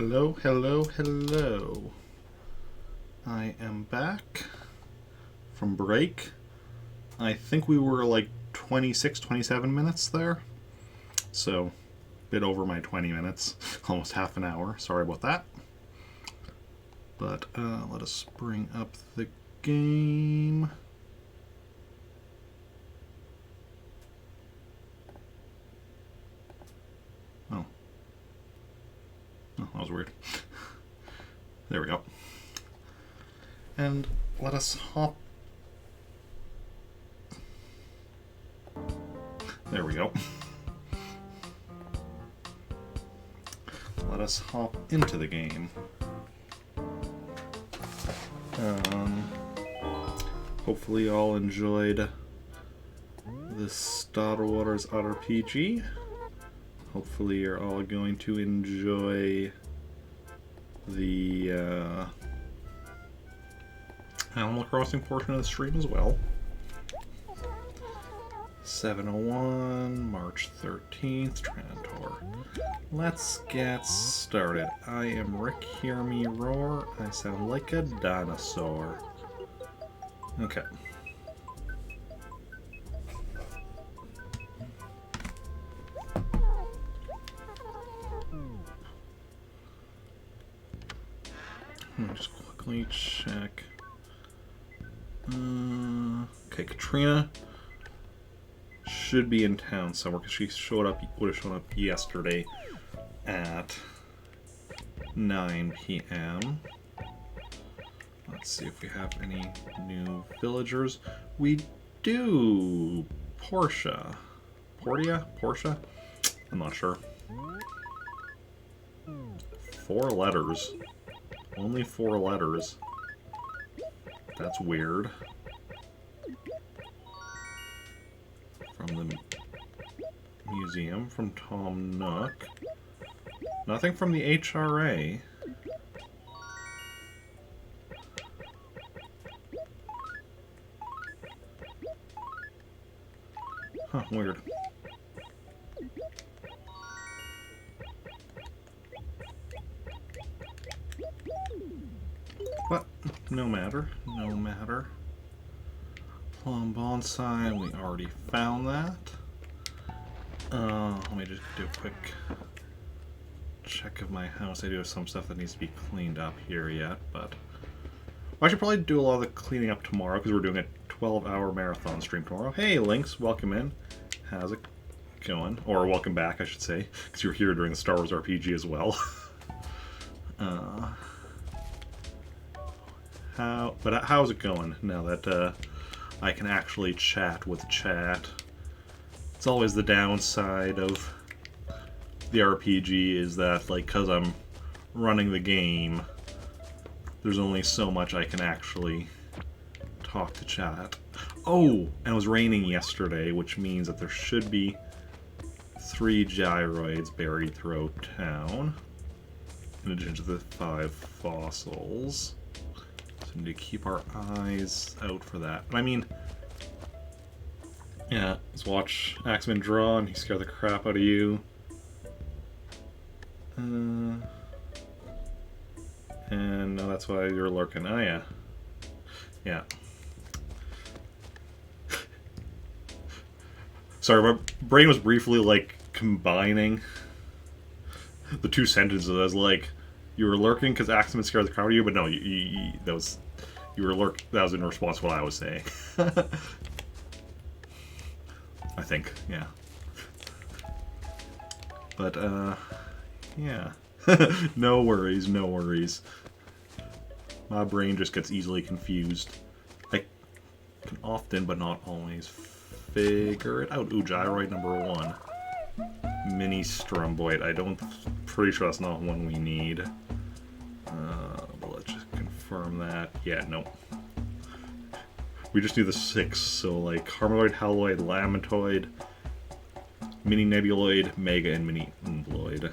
Hello, hello, hello. I am back from break. I think we were like 26, 27 minutes there. So, a bit over my 20 minutes. Almost half an hour. Sorry about that. But let us bring up the game. Oh, that was weird. There we go. And let us hop. There we go. Let us hop into the game. Hopefully you all enjoyed this Star Wars RPG. Hopefully you're all going to enjoy the Animal Crossing portion of the stream as well. 7:01, March 13th, Trantor. Let's get started. I am Rick, hear me roar. I sound like a dinosaur. Okay. Let me just quickly check. Okay, Katrina should be in town somewhere because she would have shown up yesterday at 9 p.m. Let's see if we have any new villagers. We do. Portia. I'm not sure. 4 letters. Only 4 letters. That's weird. From the museum, from Tom Nook. Nothing from the HRA. Huh, weird. But, no matter. Plum Bonsai, we already found that. Let me just do a quick check of my house. I do have some stuff that needs to be cleaned up here yet, but I should probably do a lot of the cleaning up tomorrow because we're doing a 12-hour marathon stream tomorrow. Hey, Lynx, welcome in. How's it going? Or welcome back, I should say, because you were here during the Star Wars RPG as well. How's it going now that I can actually chat with chat? It's always the downside of the RPG is that, like, because I'm running the game, there's only so much I can actually talk to chat. Oh, and it was raining yesterday, which means that there should be 3 gyroids buried throughout town, in addition to the 5 fossils. So we need to keep our eyes out for that. But I mean, yeah, let's watch Axeman draw and he scared the crap out of you. And no, that's why you're lurking. Oh yeah. Yeah. Sorry, my brain was briefly like combining the 2 sentences. I was like, you were lurking because Axeman scared the crap out of you, but no, that was in response to what I was saying. I think, yeah. But yeah. No worries. My brain just gets easily confused. I can often, but not always, figure it out. Ooh, gyroid number 1. Mini Stromboid. Pretty sure that's not one we need. But let's just confirm that. Yeah, no. We just do the 6, so like Harmaloid, Haloid, Lamatoid, Mini Nebuloid, Mega, and Mini Umbloid.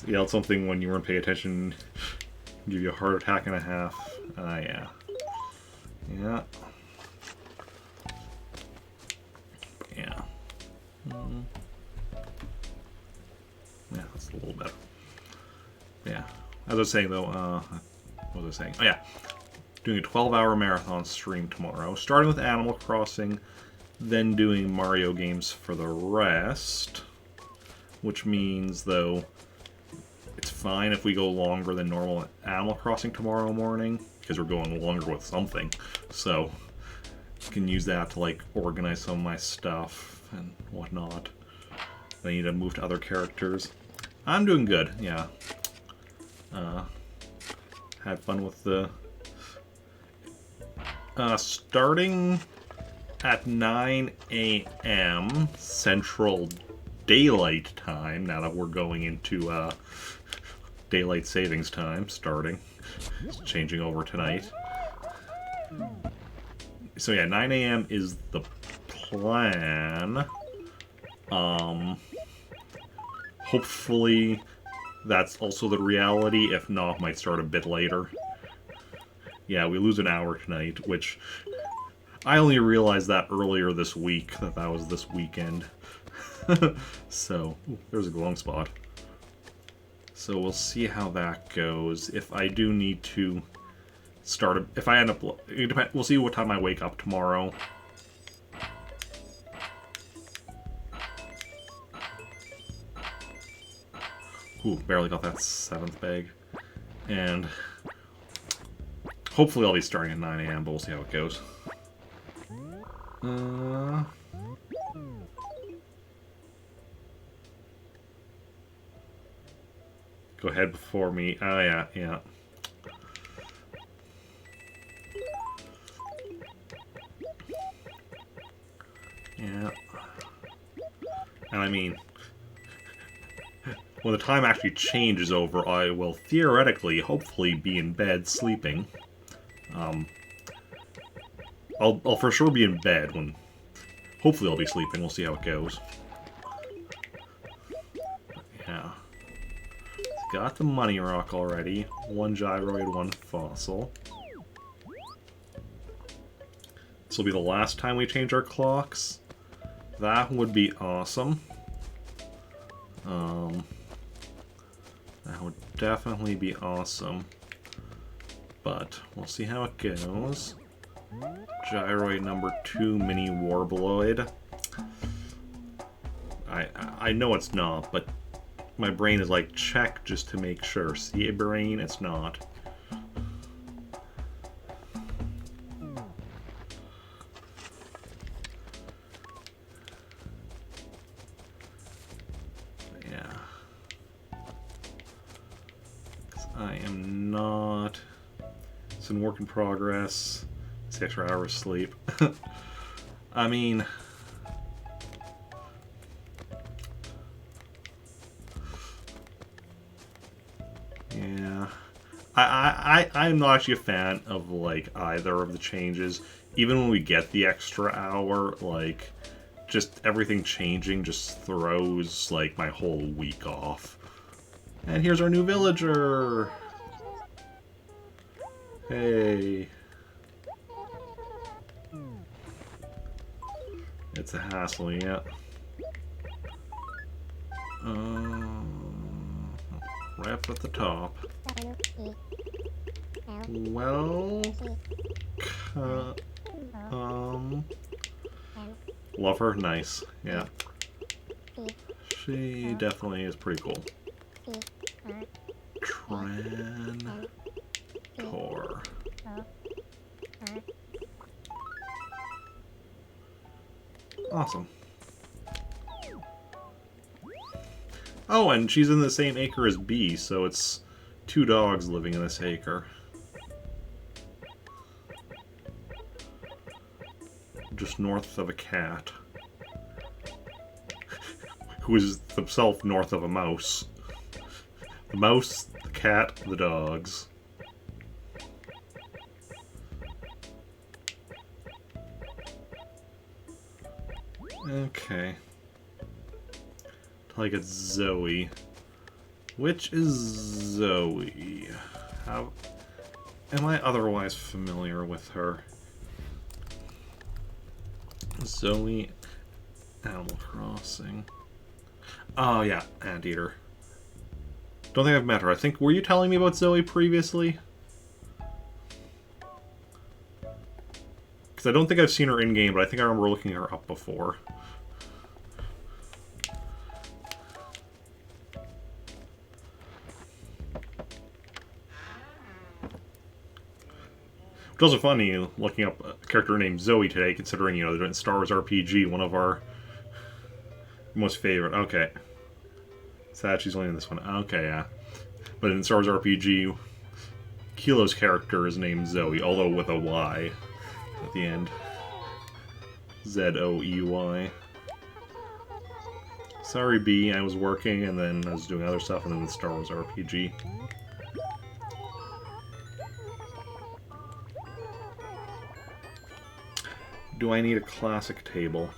Yeah, it's something when you weren't paying attention, give you a heart attack and a half. Yeah. Yeah. Yeah, that's a little better. Yeah. As I was saying, though, what was I saying? Oh, yeah. Doing a 12-hour marathon stream tomorrow. Starting with Animal Crossing, then doing Mario games for the rest. Which means, though, it's fine if we go longer than normal Animal Crossing tomorrow morning, because we're going longer with something. So, I can use that to, like, organize some of my stuff and whatnot. I need to move to other characters. I'm doing good, yeah. Had fun with the... starting at 9 a.m. Central Daylight Time, now that we're going into Daylight Savings Time, starting. It's changing over tonight. So yeah, 9 a.m. is the plan. Hopefully that's also the reality. If not, might start a bit later. Yeah, we lose an hour tonight, which I only realized that earlier this week, that was this weekend. So, ooh, there's a glowing spot. So we'll see how that goes. If I do need to start, if I end up, we'll see what time I wake up tomorrow. Ooh, barely got that 7th bag. And hopefully I'll be starting at 9 a.m., but we'll see how it goes. Go ahead before me. Oh, yeah, yeah. Yeah. And I mean, when the time actually changes over, I will theoretically, hopefully, be in bed sleeping. I'll for sure be in bed when... Hopefully I'll be sleeping. We'll see how it goes. But yeah. Got the money rock already. 1 gyroid, 1 fossil. This will be the last time we change our clocks. That would be awesome. That would definitely be awesome. But we'll see how it goes. Gyroid number 2, mini Warbloid. I know it's not, but my brain is like, check just to make sure. See, brain, it's not. Yeah. I am not... It's in work in progress. 6 extra hours sleep. I mean... Yeah. I'm not actually a fan of, like, either of the changes. Even when we get the extra hour, like, just everything changing just throws, like, my whole week off. And here's our new villager! Hey. It's a hassle, yeah. Right up at the top. Well... Love her, nice, yeah. She definitely is pretty cool. Trantor. Awesome. Oh, and she's in the same acre as B, so it's 2 dogs living in this acre. Just north of a cat. Who is himself north of a mouse. The mouse, the cat, the dogs. Okay. Till I get Zoe. Which is Zoe? How am I otherwise familiar with her? Zoe, Animal Crossing. Oh yeah, Anteater. Don't think I've met her. I think, were you telling me about Zoe previously? Because I don't think I've seen her in-game, but I think I remember looking her up before. It was also funny looking up a character named Zoe today, considering, you know, they're doing Star Wars RPG, one of our most favorite. Okay. Sad she's only in this one. Okay, yeah. But in Star Wars RPG, Kilo's character is named Zoe, although with a Y at the end. Z-O-E-Y. Sorry, B, I was working, and then I was doing other stuff, and then the Star Wars RPG. Do I need a classic table?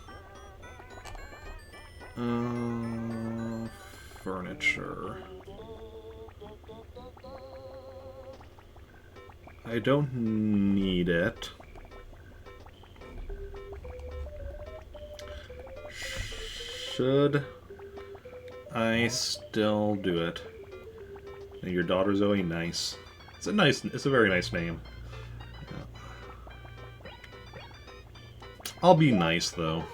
Furniture. I don't need it. Should I still do it? And your daughter Zoe, nice. It's a very nice name. Yeah. I'll be nice though.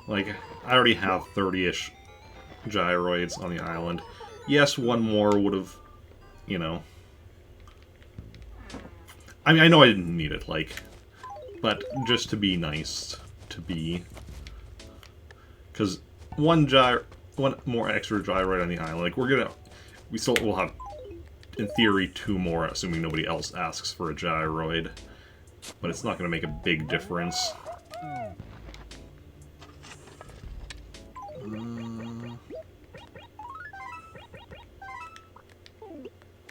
Like, I already have 30-ish gyroids on the island. Yes, one more would have, you know. I mean, I know I didn't need it, like, but just to be nice to be. Because one more extra gyroid on the island, like, we still will have, in theory, 2 more, assuming nobody else asks for a gyroid. But it's not going to make a big difference.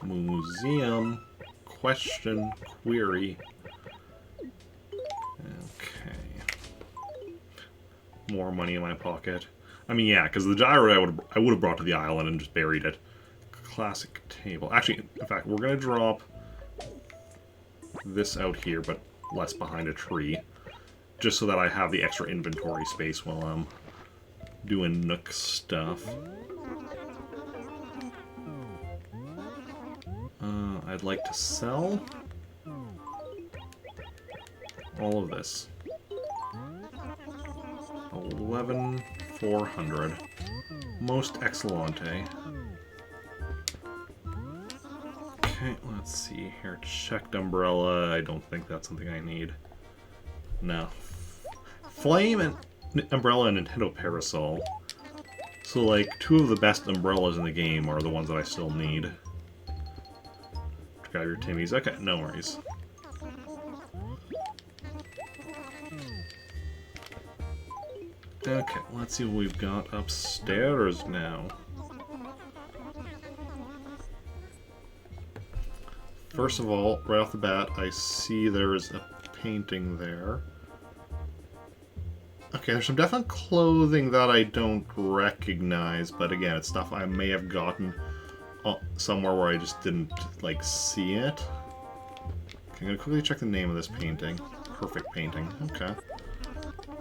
Museum. Question. Query. Okay. More money in my pocket. I mean, yeah, because the gyroid I would have brought to the island and just buried it. Classic table. Actually, in fact, we're going to drop this out here, but less behind a tree. Just so that I have the extra inventory space while I'm doing Nook stuff. I'd like to sell all of this. 11,400. Most excellente. Okay, let's see here. Checked umbrella. I don't think that's something I need. No. Flame and umbrella and Nintendo Parasol. So, like, 2 of the best umbrellas in the game are the ones that I still need. Grab your Timmies. Okay, no worries. Okay, let's see what we've got upstairs now. First of all, right off the bat, I see there's a painting there. Okay, there's some definite clothing that I don't recognize, but again, it's stuff I may have gotten somewhere where I just didn't, like, see it. Okay, I'm gonna quickly check the name of this painting. Perfect painting. Okay.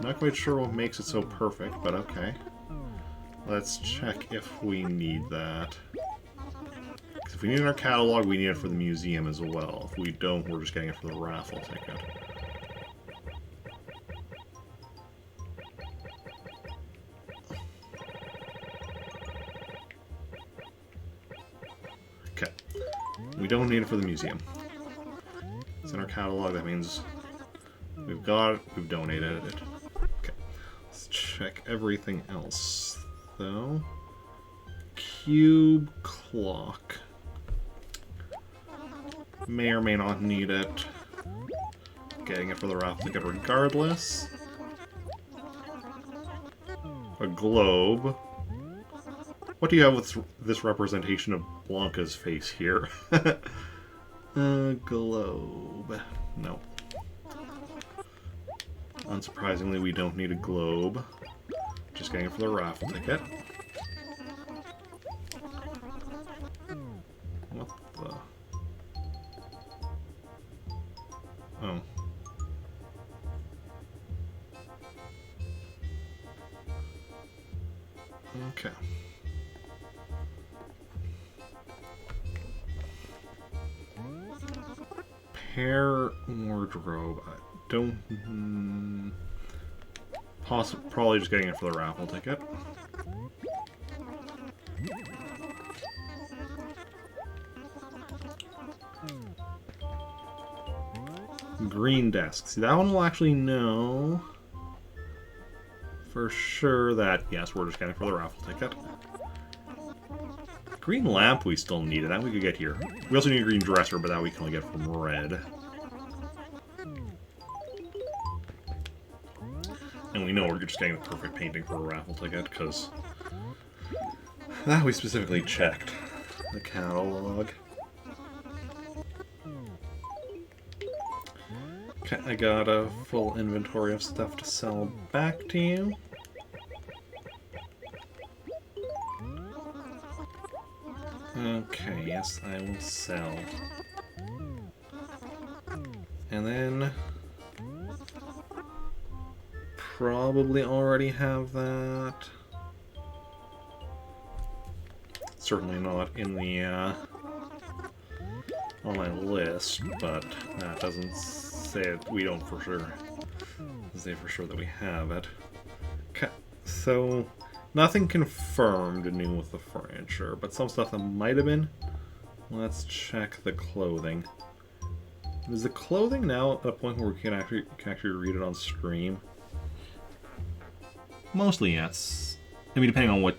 Not quite sure what makes it so perfect, but okay. Let's check if we need that. Because if we need it in our catalog, we need it for the museum as well. If we don't, we're just getting it for the raffle ticket. Okay. We don't need it for the museum. It's in our catalog, that means we've got it, we've donated it. Okay. Let's check everything else, though. Cube clock. May or may not need it. Getting it for the raffle ticket regardless. A globe. What do you have with this representation of Blanca's face here? A globe. No. Unsurprisingly, we don't need a globe. Just getting it for the raffle ticket. What the... Oh. Okay. Pair wardrobe. I don't... probably just getting it for the raffle ticket. Green desk. See, that one will actually know for sure that, yes, we're just getting it for the raffle ticket. Green lamp we still needed. That we could get here. We also need a green dresser, but that we can only get from red. And we know we're just getting the perfect painting for a raffle ticket, because that we specifically checked the catalog. Okay, I got a full inventory of stuff to sell back to you. Okay, yes, I will sell. And then... probably already have that. Certainly not in the, on my list, but that doesn't say it. We don't for sure say for sure that we have it. Okay, so nothing confirmed new with the furniture, but some stuff that might have been. Let's check the clothing. Is the clothing now at a point where we can actually read it on stream? Mostly, yes. I mean, depending on what,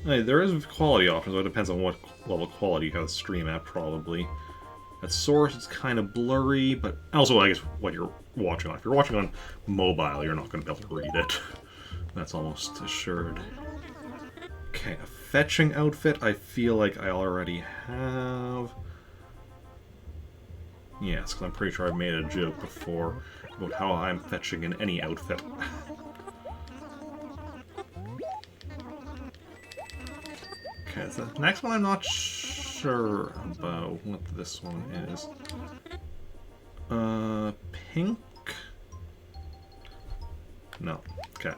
there is quality options, but it depends on what level of quality you have the stream at, probably. At source, it's kind of blurry, but also, I guess, what you're watching on. If you're watching on mobile, you're not going to be able to read it. That's almost assured. Okay, a fetching outfit, I feel like I already have. Yes, because I'm pretty sure I've made a joke before about how I'm fetching in any outfit. Okay, so the next one I'm not sure about what this one is. Pink? No. Okay.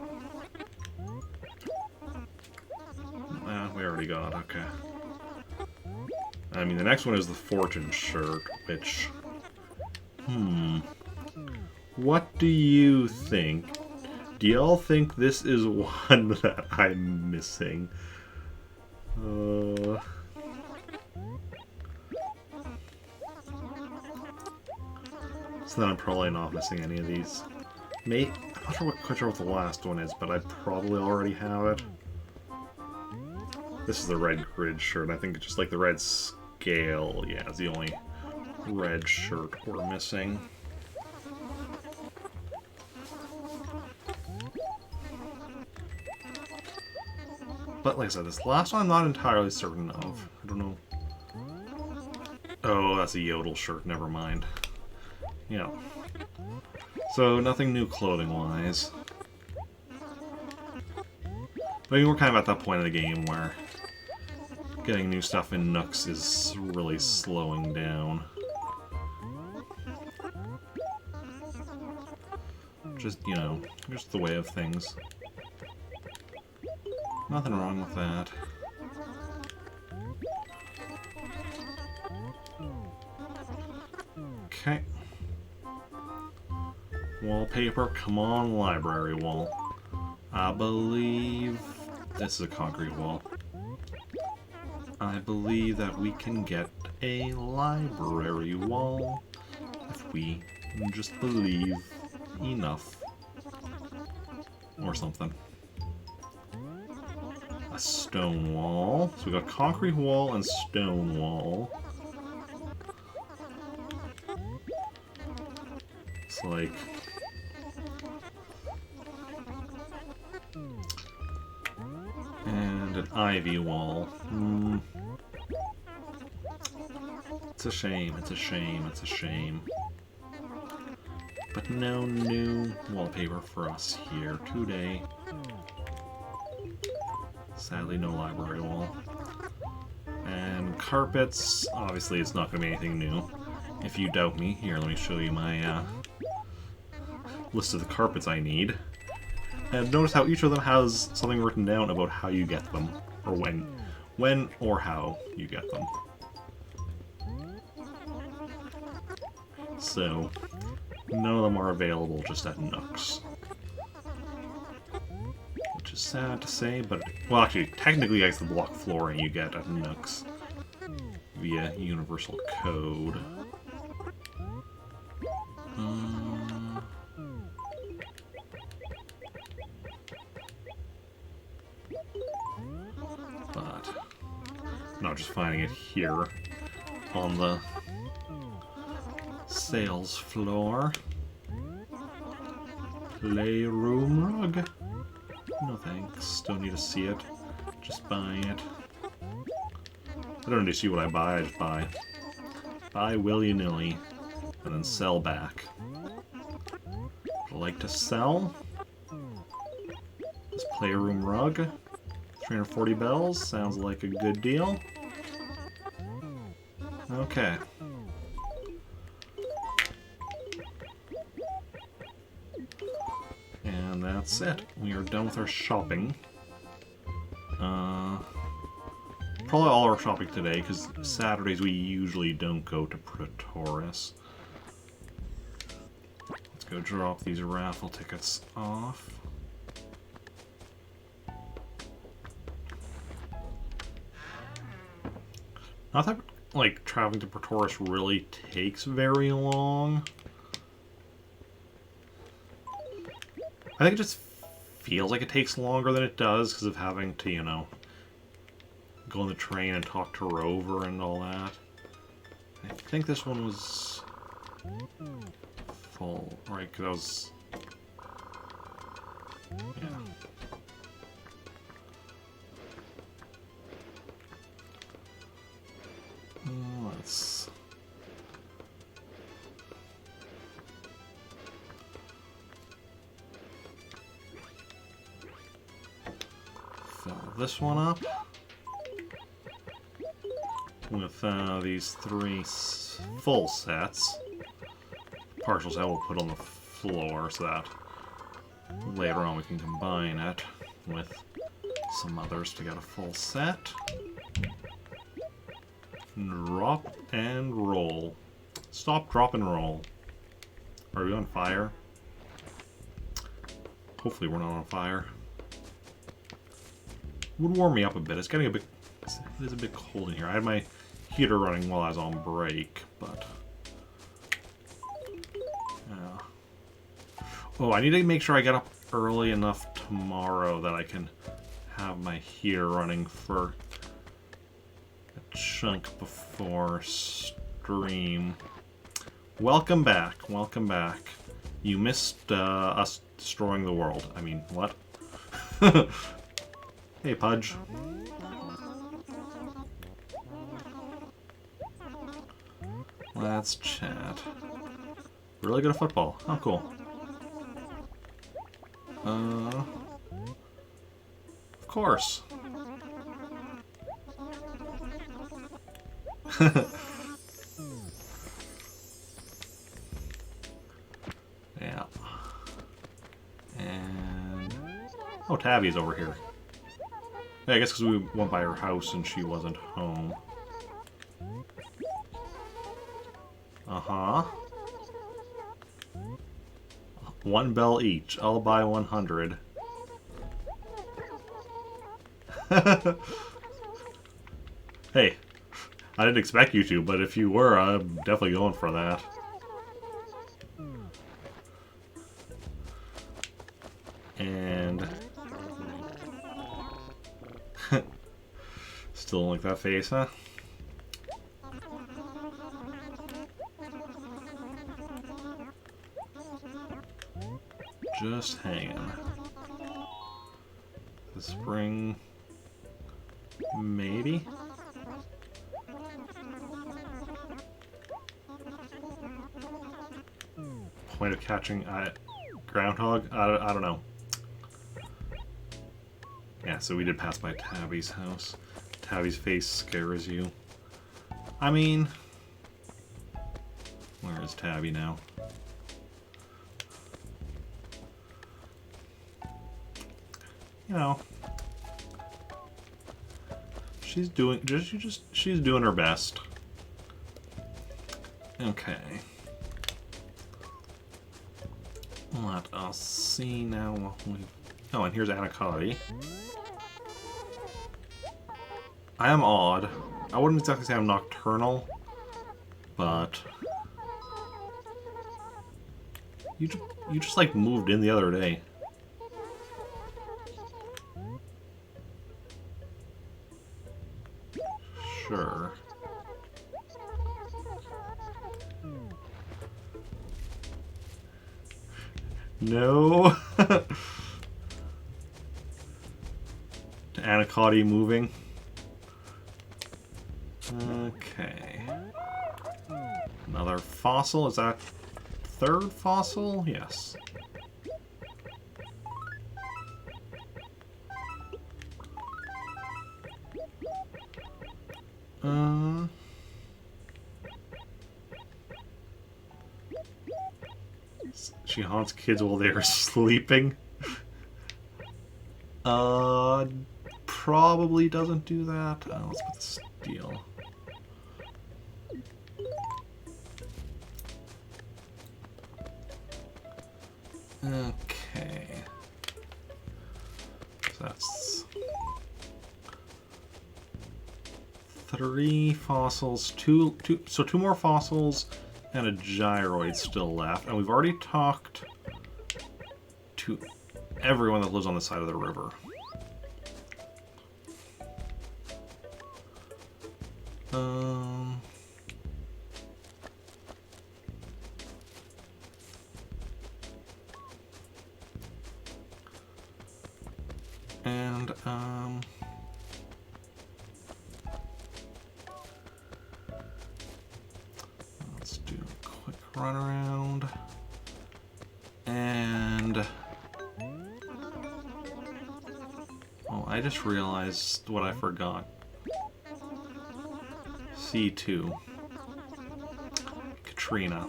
We already got, okay. I mean, the next one is the Fortune shirt, which... What do you think? Do y'all think this is one that I'm missing? So then I'm probably not missing any of these. I'm not quite sure what the last one is, but I probably already have it. This is the red grid shirt. I think it's just like the red scale. Yeah, it's the only red shirt we're missing. But like I said, this last one I'm not entirely certain of. I don't know. Oh, that's a Yodel shirt. Never mind. Yeah. So, nothing new clothing-wise. But I mean, we're kind of at that point of the game where getting new stuff in Nooks is really slowing down. Just, you know, just the way of things. Nothing wrong with that. Okay. Wallpaper, come on, library wall. I believe... This is a concrete wall. I believe that we can get a library wall if we just believe enough. Or something. A stone wall. So we got concrete wall and stone wall. It's like... And an ivy wall. It's a shame, it's a shame, it's a shame. But no new wallpaper for us here today. Sadly, no library wall. And carpets, obviously it's not going to be anything new. If you doubt me, here, let me show you my list of the carpets I need. And notice how each of them has something written down about how you get them, or when or how you get them. So, none of them are available just at Nooks. Which is sad to say, but... Well, actually, technically it's the block flooring you get at Nooks via Universal Code. But... I'm not just finding it here on the sales floor. Playroom rug. No thanks. Don't need to see it. Just buying it. I don't need to see what I buy. I just buy. Buy willy-nilly. And then sell back. Would like to sell this playroom rug. 340 bells. Sounds like a good deal. Okay. And that's it. We are done with our shopping. Probably all our shopping today, because Saturdays we usually don't go to Pretoris. Let's go drop these raffle tickets off. Not that, like, traveling to Pretoris really takes very long. I think it just feels like it takes longer than it does because of having to, you know, go on the train and talk to Rover and all that. I think this one was full, right? Because I was... Yeah. Let's... fill this one up with these three full sets. Partials I will put on the floor so that later on we can combine it with some others to get a full set. Drop and roll. Stop, drop, and roll. Are we on fire? Hopefully we're not on fire. Would warm me up a bit. It's getting a bit... It is a bit cold in here. I had my heater running while I was on break, but... Oh, I need to make sure I get up early enough tomorrow that I can have my heater running for a chunk before stream. Welcome back. Welcome back. You missed us destroying the world. I mean, what? Hey, Pudge. Let's chat. Really good at football. Oh, cool. Of course. Yeah. And... Oh, Tabby's over here. Yeah, I guess because we went by her house and she wasn't home. Uh-huh. 1 bell each. I'll buy 100. Hey, I didn't expect you to, but if you were, I'm definitely going for that. And... Still don't like that face, huh? Just hanging. The spring... Maybe? Point of catching groundhog? I don't know. Yeah, so we did pass by Tabby's house. Tabby's face scares you. I mean... Where is Tabby now? you know, she's doing she's doing her best. Okay. Let us see now. Oh, and here's Anacotti. I am odd. I wouldn't exactly say I'm nocturnal, but you just like moved in the other day. Sure. No. Anacotti moving. Okay. Another fossil. Is that third fossil? Yes. She haunts kids while they are sleeping. Probably doesn't do that. Let's put steel. Okay. So that's 3 fossils, two more fossils, and a gyroid still left. And we've already talked to everyone that lives on the side of the river. Let's do a quick run around. And oh, I just realized what I forgot. C2. Katrina.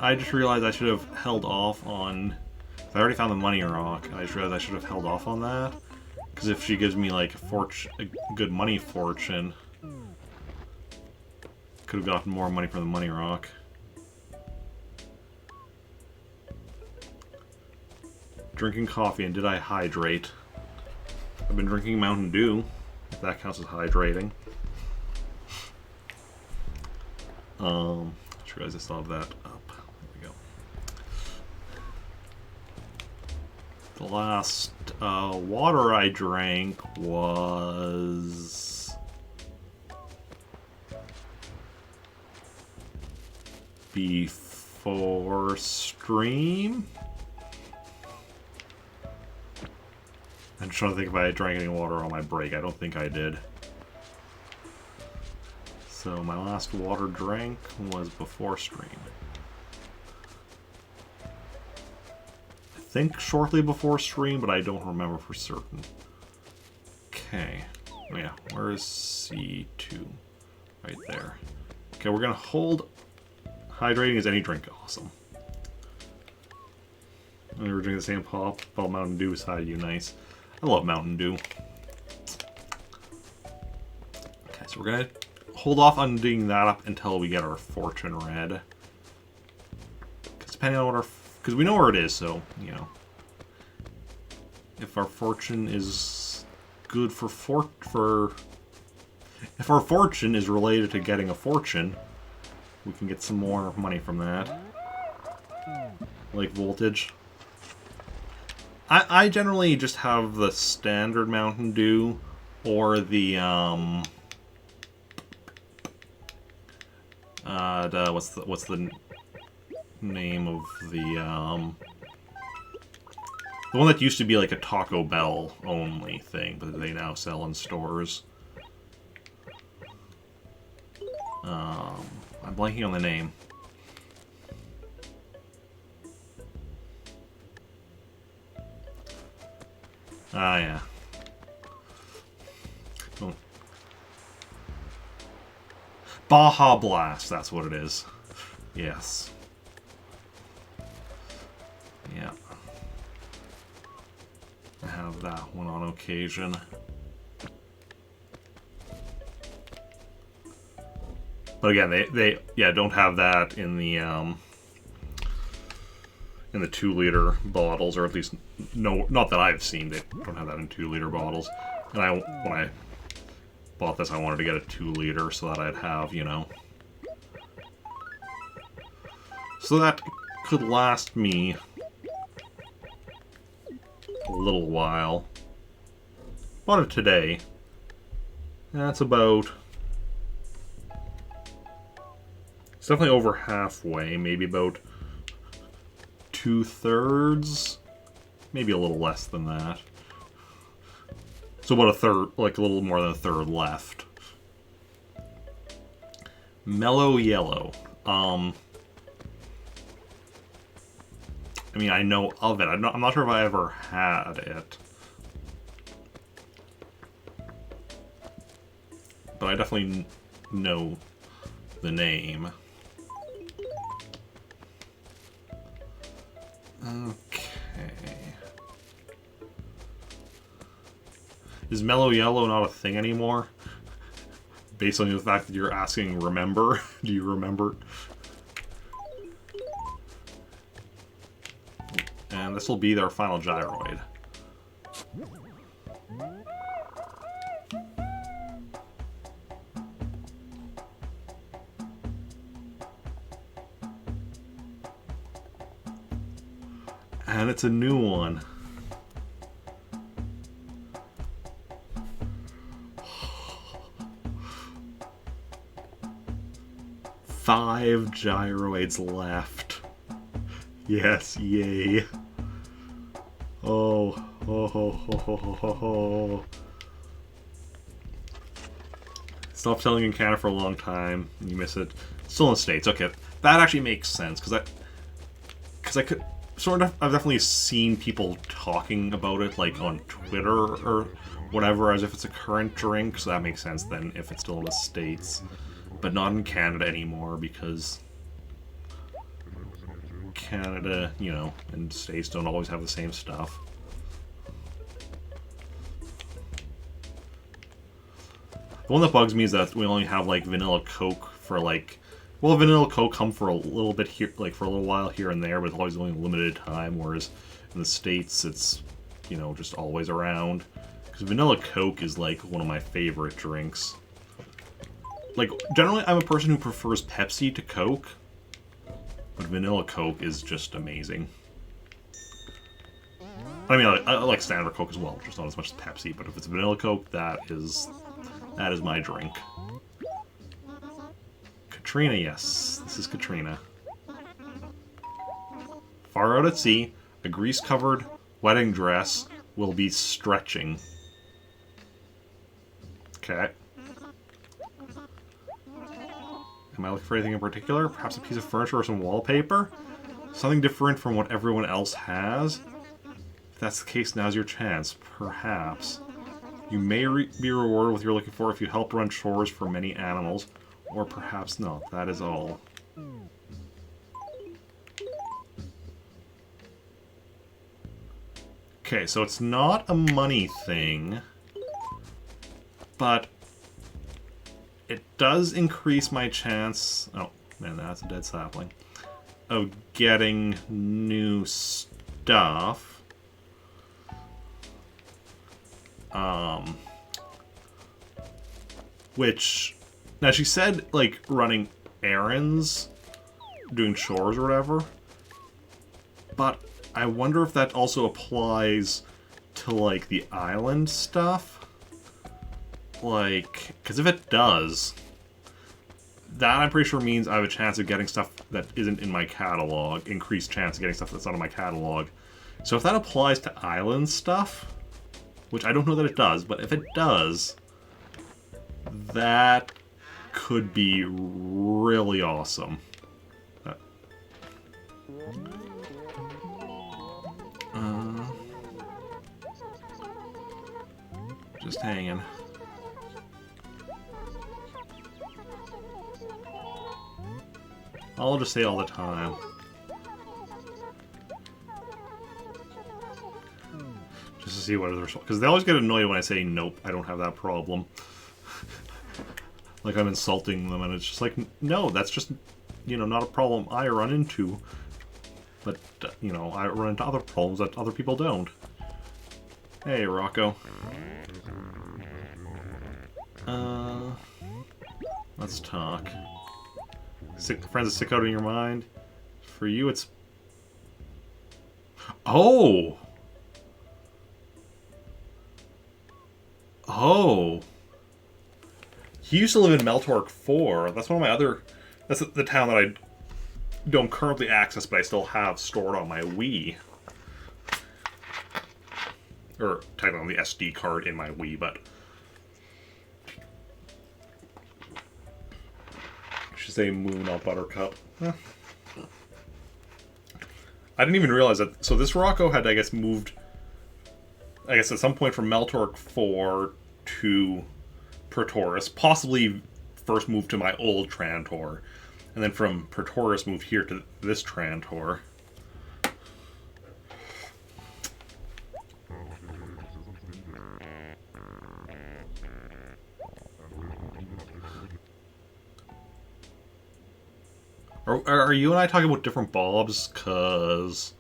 I just realized I should have held off on... I already found the money rock, and I just realized I should have held off on that. Because if she gives me, like, a good money fortune, could have gotten more money from the money rock. Drinking coffee, and did I hydrate? I've been drinking Mountain Dew, if that counts as hydrating. I just realized I still have that up. There we go. The last water I drank was before stream. I'm just trying to think if I drank any water on my break. I don't think I did. So my last water drink was before stream. I think shortly before stream, but I don't remember for certain. Okay. Oh yeah, where is C2? Right there. Okay, we're gonna hold hydrating as any drink. Awesome. And we're drinking the same pop Mountain Dew beside you. Nice. I love Mountain Dew. Okay, so we're gonna hold off on digging that up until we get our fortune read. Because depending on what our... Because we know where it is, so, you know. If our fortune is good for... If our fortune is related to getting a fortune, we can get some more money from that. Like voltage. I generally just have the standard Mountain Dew or the what's the name of the one that used to be like a Taco Bell only thing, but they now sell in stores. I'm blanking on the name. Ah, yeah. Oh. Baja Blast, that's what it is. Yes. Yeah. have that one on occasion. But again, they don't have that in the 2-liter bottles, or at least no, not that I've seen. They don't have that in 2-liter bottles. And when I bought this, I wanted to get a 2-liter so that I'd have, you know, so that could last me a little while. Bought it today. That's about... It's definitely over halfway, maybe about 2/3, maybe a little less than that. So about a third, like a little more than a third left. Mellow Yellow. I mean, I know of it. I'm not sure if I ever had it. But I definitely know the name. Okay. Is Mellow Yellow not a thing anymore? Based on the fact that you're asking, remember? Do you remember? And this will be their final gyroid. And it's a new one. Five gyroids left. Yes, yay. Oh, ho, ho, ho, ho, ho, ho. Stopped selling in Canada for a long time, and you miss it. Still in the States. Okay, that actually makes sense, because I could... Sort of, I've definitely seen people talking about it, like, on Twitter or whatever, as if it's a current drink, so that makes sense then if it's still in the States. But not in Canada anymore, because Canada, you know, and States don't always have the same stuff. The one that bugs me is that we only have, like, vanilla Coke for, like... Well, vanilla Coke come for a little bit here, like for a little while here and there, but it's always only a limited time. Whereas in the States, it's, you know, just always around. Because vanilla Coke is like one of my favorite drinks. Like generally, I'm a person who prefers Pepsi to Coke, but vanilla Coke is just amazing. I mean, I like standard Coke as well, just not as much as Pepsi. But if it's vanilla Coke, that is my drink. Katrina, yes. This is Katrina. Far out at sea, a grease-covered wedding dress will be stretching. Okay. Am I looking for anything in particular? Perhaps a piece of furniture or some wallpaper? Something different from what everyone else has? If that's the case, now's your chance. Perhaps. You may be rewarded with what you're looking for if you help run chores for many animals. Or perhaps not. That is all. Okay, so it's not a money thing, but it does increase my chance... Oh, man, that's a dead sapling. Of getting new stuff. Which... Now, she said, like, running errands, doing chores or whatever, but I wonder if that also applies to, like, the island stuff. Like, because if it does, that I'm pretty sure means I have a chance of getting stuff that isn't in my catalog, increased chance of getting stuff that's not in my catalog. So if that applies to island stuff, which I don't know that it does, but if it does, that could be really awesome. Just hanging. I'll just say all the time. Just to see what is because they always get annoyed when I say nope, I don't have that problem. Like I'm insulting them, and it's just like, no, that's just, you know, not a problem I run into. But, you know, I run into other problems that other people don't. Hey, Rocco. Let's talk. Friends that stick out in your mind. For you, it's... Oh! Oh! He used to live in Meltork 4. That's one of my other... That's the town that I don't currently access, but I still have stored on my Wii. Or, technically on the SD card in my Wii, but... I should say Moon, not Buttercup. Huh. I didn't even realize that... So this Rocco had, I guess, moved... I guess at some point from Meltork 4 to Praetorius. Possibly first moved to my old Trantor. And then from Praetorius moved here to this Trantor. Are you and I talking about different Bobs? Cause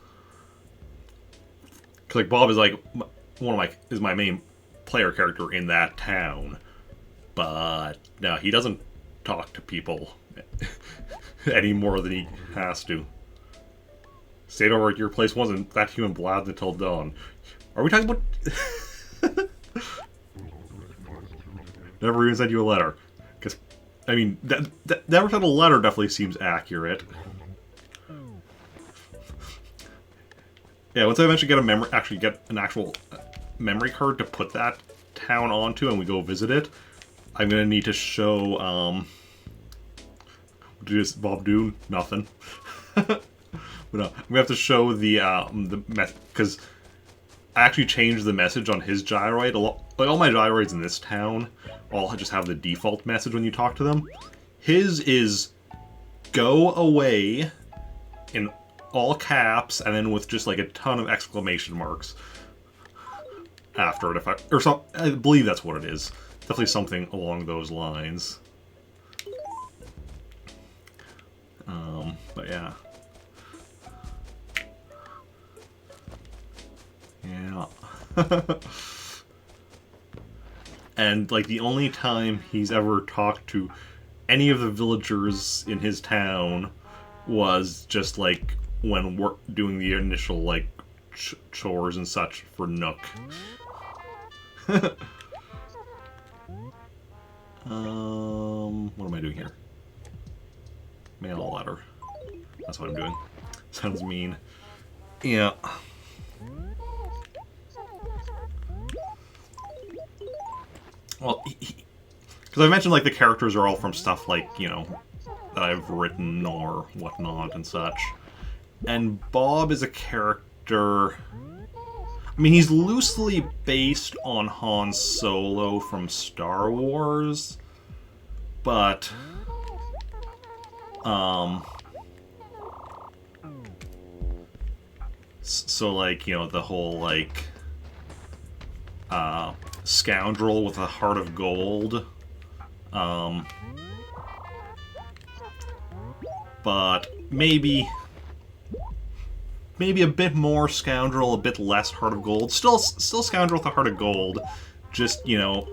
like Bob is like is my main player character in that town, but no, he doesn't talk to people any more than he has to. Stayed over at your place, wasn't that human blab until dawn. Are we talking about? Never even sent you a letter. Because, I mean, that never sent a letter definitely seems accurate. Yeah, once I eventually get an actual memory card to put that town onto and we go visit it, I'm gonna need to show, just Bob Dune? Nothing. But no, we have to show the because I actually changed the message on his gyroid. Like all my gyroids in this town all just have the default message when you talk to them. His is go away in all caps and then with just like a ton of exclamation marks after it. I believe that's what it is. Definitely something along those lines. But yeah. Yeah. And, like, the only time he's ever talked to any of the villagers in his town was just, like, when we're doing the initial, like, chores and such for Nook. What am I doing here? Mail a letter. That's what I'm doing. Sounds mean. Yeah. Well, because I mentioned, like, the characters are all from stuff, like, you know, that I've written or whatnot and such. And Bob is a character... I mean, he's loosely based on Han Solo from Star Wars, but... So, like, you know, the whole, like... scoundrel with a heart of gold. But maybe a bit more scoundrel, a bit less heart of gold. Still scoundrel with a heart of gold. Just, you know,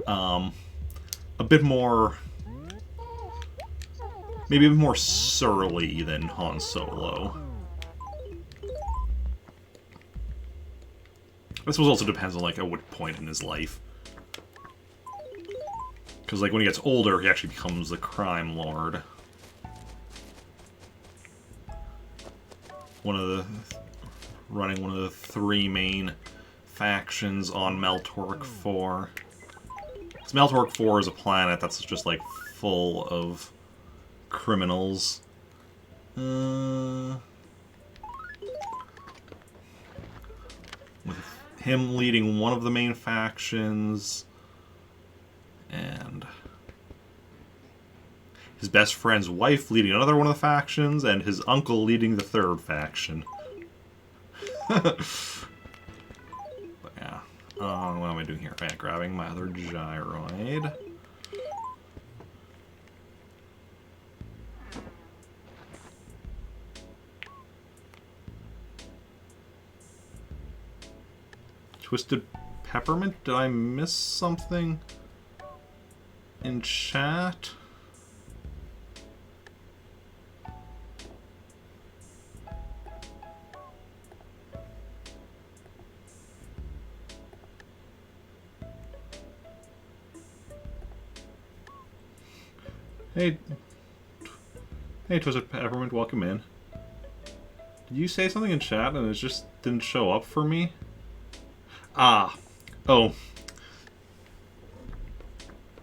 a bit more, maybe a bit more surly than Han Solo. I suppose also depends on, like, at what point in his life. Because, like, when he gets older, he actually becomes the crime lord. Running one of the three main factions on Meltork 4. Because Meltork 4 is a planet that's just, like, full of criminals. With him leading one of the main factions, and his best friend's wife leading another one of the factions, and his uncle leading the third faction. what am I doing here? Oh, yeah, grabbing my other gyroid. Twisted Peppermint? Did I miss something in chat? Hey, Twisted Peppermint, welcome in. Did you say something in chat and it just didn't show up for me? Ah. Oh.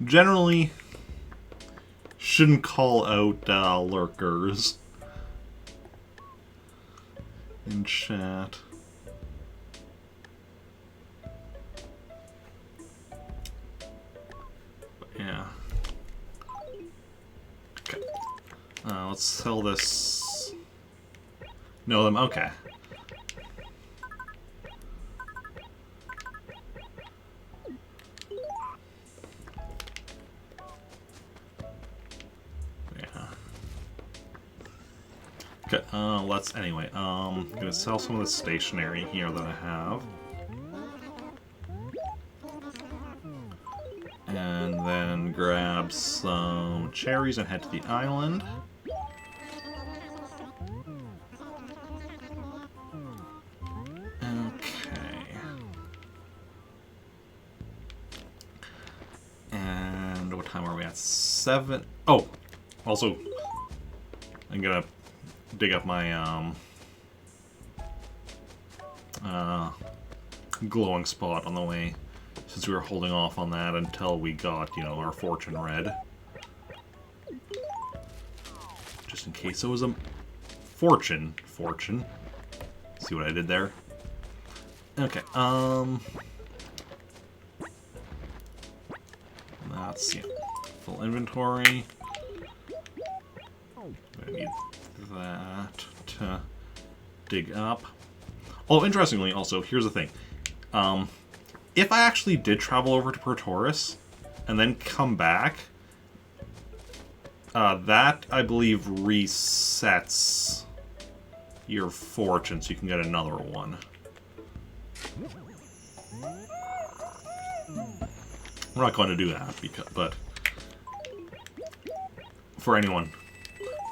Generally, shouldn't call out lurkers in chat. But yeah. Okay. Let's sell this. Know them. Okay. Okay, let's, anyway, I'm gonna sell some of the stationery here that I have. And then grab some cherries and head to the island. Okay. And what time are we at? 7. Oh! Also, I'm gonna dig up my glowing spot on the way, since we were holding off on that until we got, you know, our fortune red. Just in case it was a fortune. See what I did there? Okay, that's, yeah, full inventory. I need that to dig up. Oh, interestingly, also, here's the thing. If I actually did travel over to Pertoris and then come back, that, I believe, resets your fortune, so you can get another one. We're not going to do that, but for anyone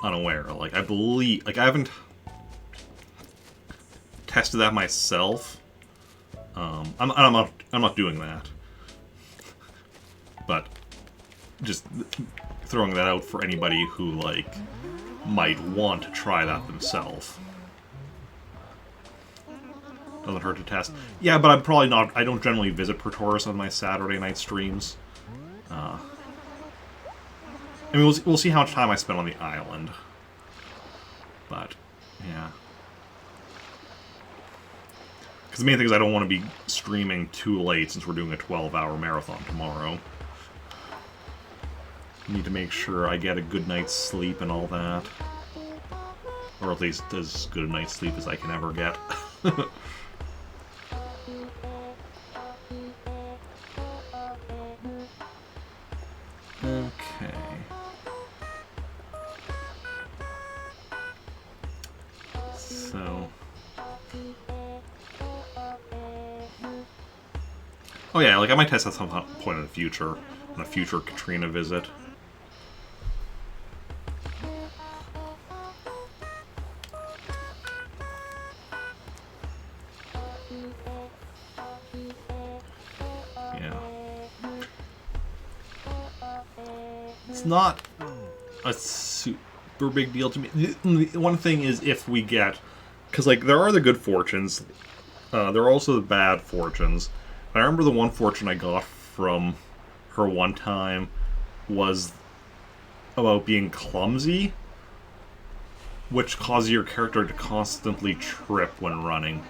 unaware, like, I believe, like, I haven't tested that myself. I'm not doing that, but just throwing that out for anybody who, like, might want to try that themselves. Doesn't hurt to test. Yeah, but I'm probably not. I don't generally visit Pertoris on my Saturday night streams. I mean, we'll see how much time I spend on the island. But, yeah. Because the main thing is I don't want to be streaming too late since we're doing a 12-hour marathon tomorrow. Need to make sure I get a good night's sleep and all that. Or at least as good a night's sleep as I can ever get. Okay. So... Oh yeah, like I might test at some point in the future, on a future Katrina visit. Yeah. It's not a super big deal to me. The one thing is if we get... Because, like, there are the good fortunes. There are also the bad fortunes. I remember the one fortune I got from her one time was about being clumsy, which causes your character to constantly trip when running.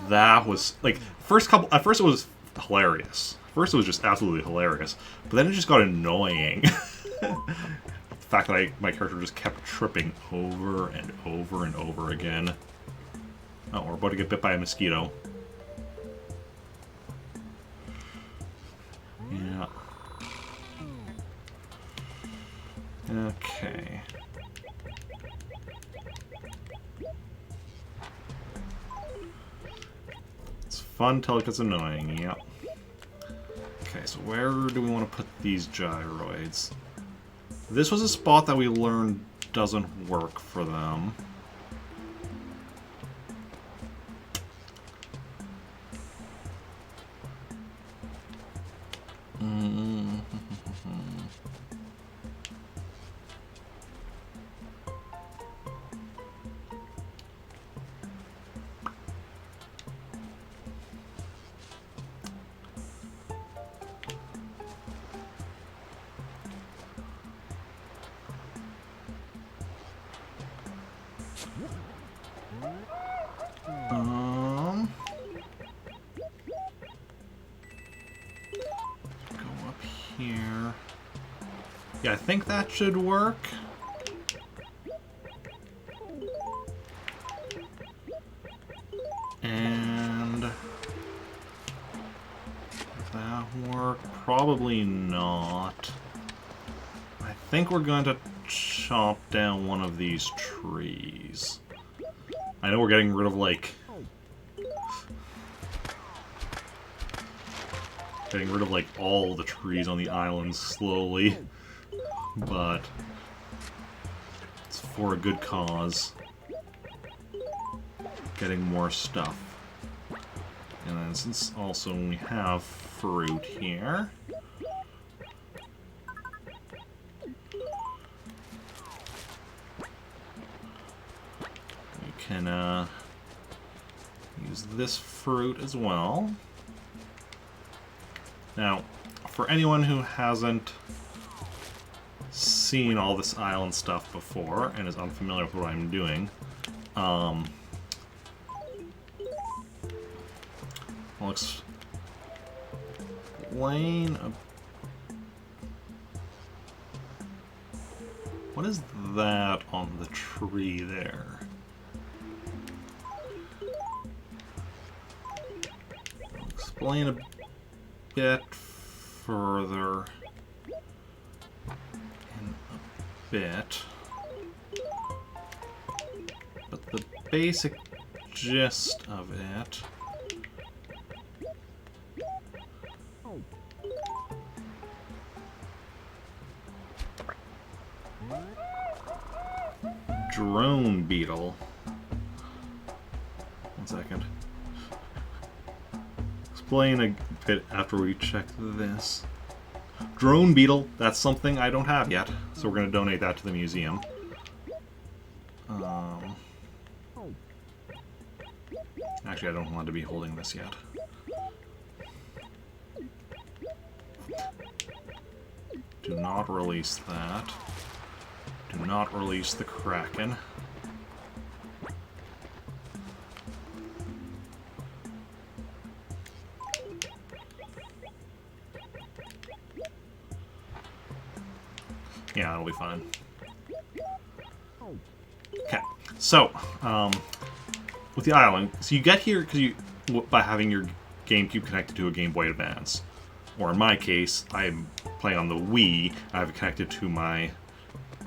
That was, like, at first it was hilarious. First it was just absolutely hilarious, but then it just got annoying. The fact that my character just kept tripping over and over and over again. Oh, we're about to get bit by a mosquito. fun till it gets annoying, yep. Okay, so where do we want to put these gyroids? This was a spot that we learned doesn't work for them. Go up here. Yeah, I think that should work. And does that work? Probably not. I think we're going to chop down one of these trees. I know we're getting rid of, like... getting rid of, like, all the trees on the island slowly. But... it's for a good cause. Getting more stuff. And then since also we have fruit here... can use this fruit as well. Now, for anyone who hasn't seen all this island stuff before and is unfamiliar with what I'm doing, I'll explain what is that on the tree there? Explain a bit further in a bit, but the basic gist of it drone beetle. 1 second. Explain a bit after we check this. Drone beetle, that's something I don't have yet, so we're going to donate that to the museum. Actually, I don't want to be holding this yet. Do not release that. Do not release the Kraken. Yeah, it'll be fine. Okay, so, with the island, so you get here because by having your GameCube connected to a Game Boy Advance. Or in my case, I'm playing on the Wii, I have it connected to my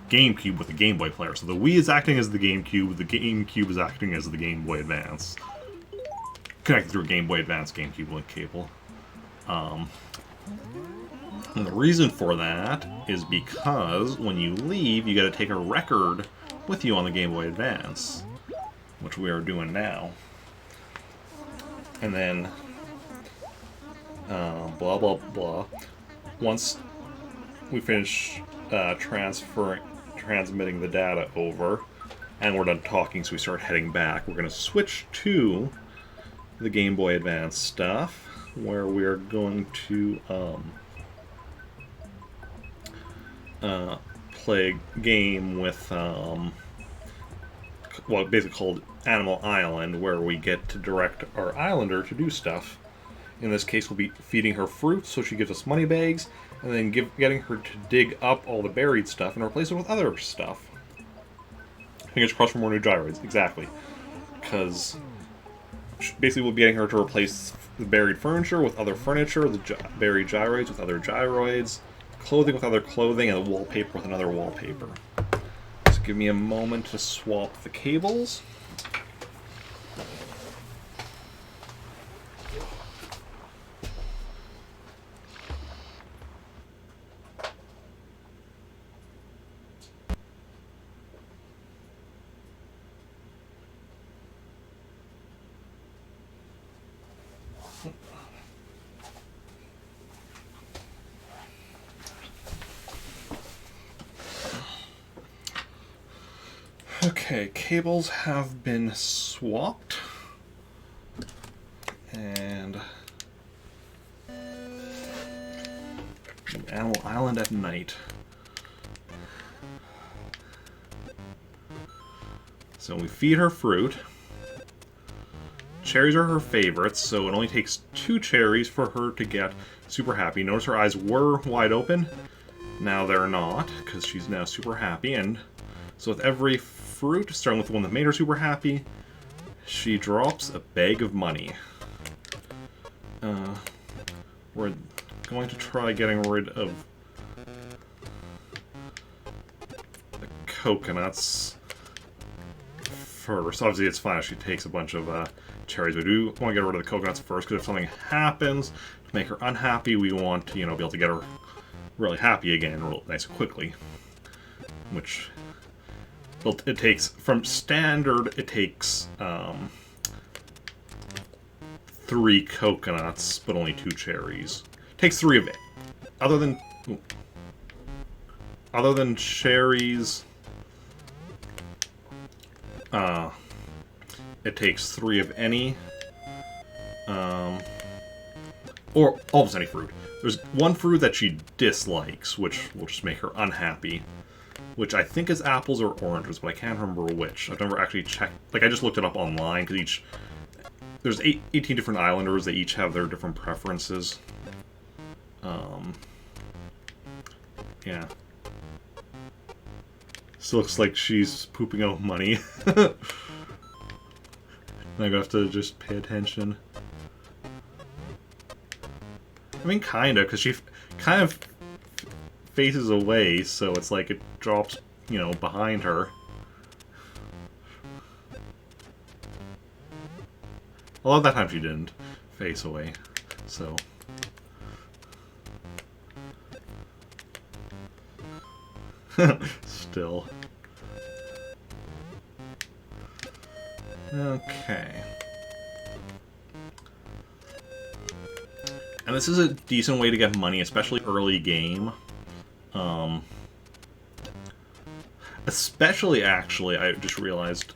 GameCube with the Game Boy player. So the Wii is acting as the GameCube, the GameCube is acting as the Game Boy Advance. Connected through a Game Boy Advance GameCube link cable. And the reason for that is because when you leave, you gotta take a record with you on the Game Boy Advance, which we are doing now. And then, blah blah blah. Once we finish transmitting the data over, and we're done talking, so we start heading back, we're gonna switch to the Game Boy Advance stuff, where we're going to, play a game with, well, basically called Animal Island, where we get to direct our islander to do stuff. In this case, we'll be feeding her fruit, so she gives us money bags, and then getting her to dig up all the buried stuff and replace it with other stuff. Fingers crossed for more new gyroids, exactly. Because basically we'll be getting her to replace the buried furniture with other furniture, the buried gyroids with other gyroids, clothing with other clothing, and the wallpaper with another wallpaper. So give me a moment to swap the cables. Okay, cables have been swapped. And Animal Island at night. So we feed her fruit. Cherries are her favorites, so it only takes 2 cherries for her to get super happy. Notice her eyes were wide open. Now they're not, because she's now super happy. And so with every fruit, starting with the one that made her super happy, she drops a bag of money. We're going to try getting rid of the coconuts first. Obviously, it's fine if she takes a bunch of cherries. We do want to get rid of the coconuts first, because if something happens to make her unhappy, we want to, be able to get her really happy again real nice and quickly. Which, well, it takes, from standard, it takes 3 coconuts, but only 2 cherries. It takes 3 of it. Other than cherries, it takes 3 of any, or almost any fruit. There's one fruit that she dislikes, which will just make her unhappy, which I think is apples or oranges, but I can't remember which. I've never actually checked. Like, I just looked it up online, because there's 18 different islanders. They each have their different preferences. Yeah. Still looks like she's pooping out money. I'm gonna have to just pay attention. I mean, kinda, because she kind of faces away, so it's like it drops, behind her. Although that time she didn't face away, so... Still. Okay. And this is a decent way to get money, especially early game. Especially, actually, I just realized...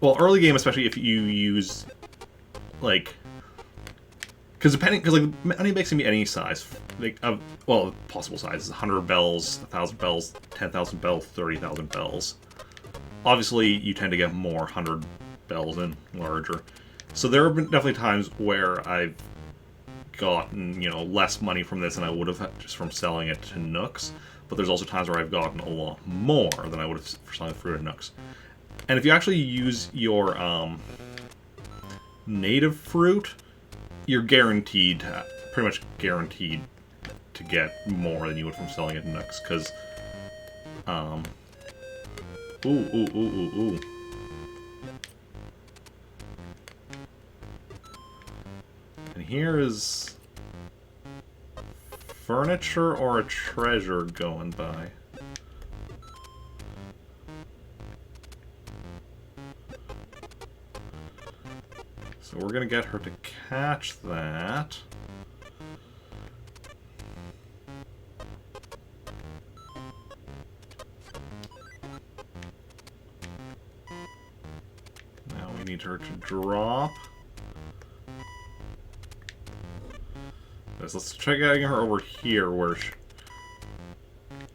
early game, especially if you use, like... Because money makes can be any size. Possible sizes. 100 bells, 1,000 bells, 10,000 bells, 30,000 bells. Obviously, you tend to get more 100 bells and larger. So there have been definitely times where I've gotten, less money from this than I would have just from selling it to Nooks. But there's also times where I've gotten a lot more than I would have for selling fruit at Nooks. And if you actually use your native fruit, you're guaranteed, pretty much guaranteed, to get more than you would from selling it in Nooks, because, ooh. And here is furniture or a treasure going by. So we're gonna get her to catch that. Now we need her to drop. Let's try getting her over here where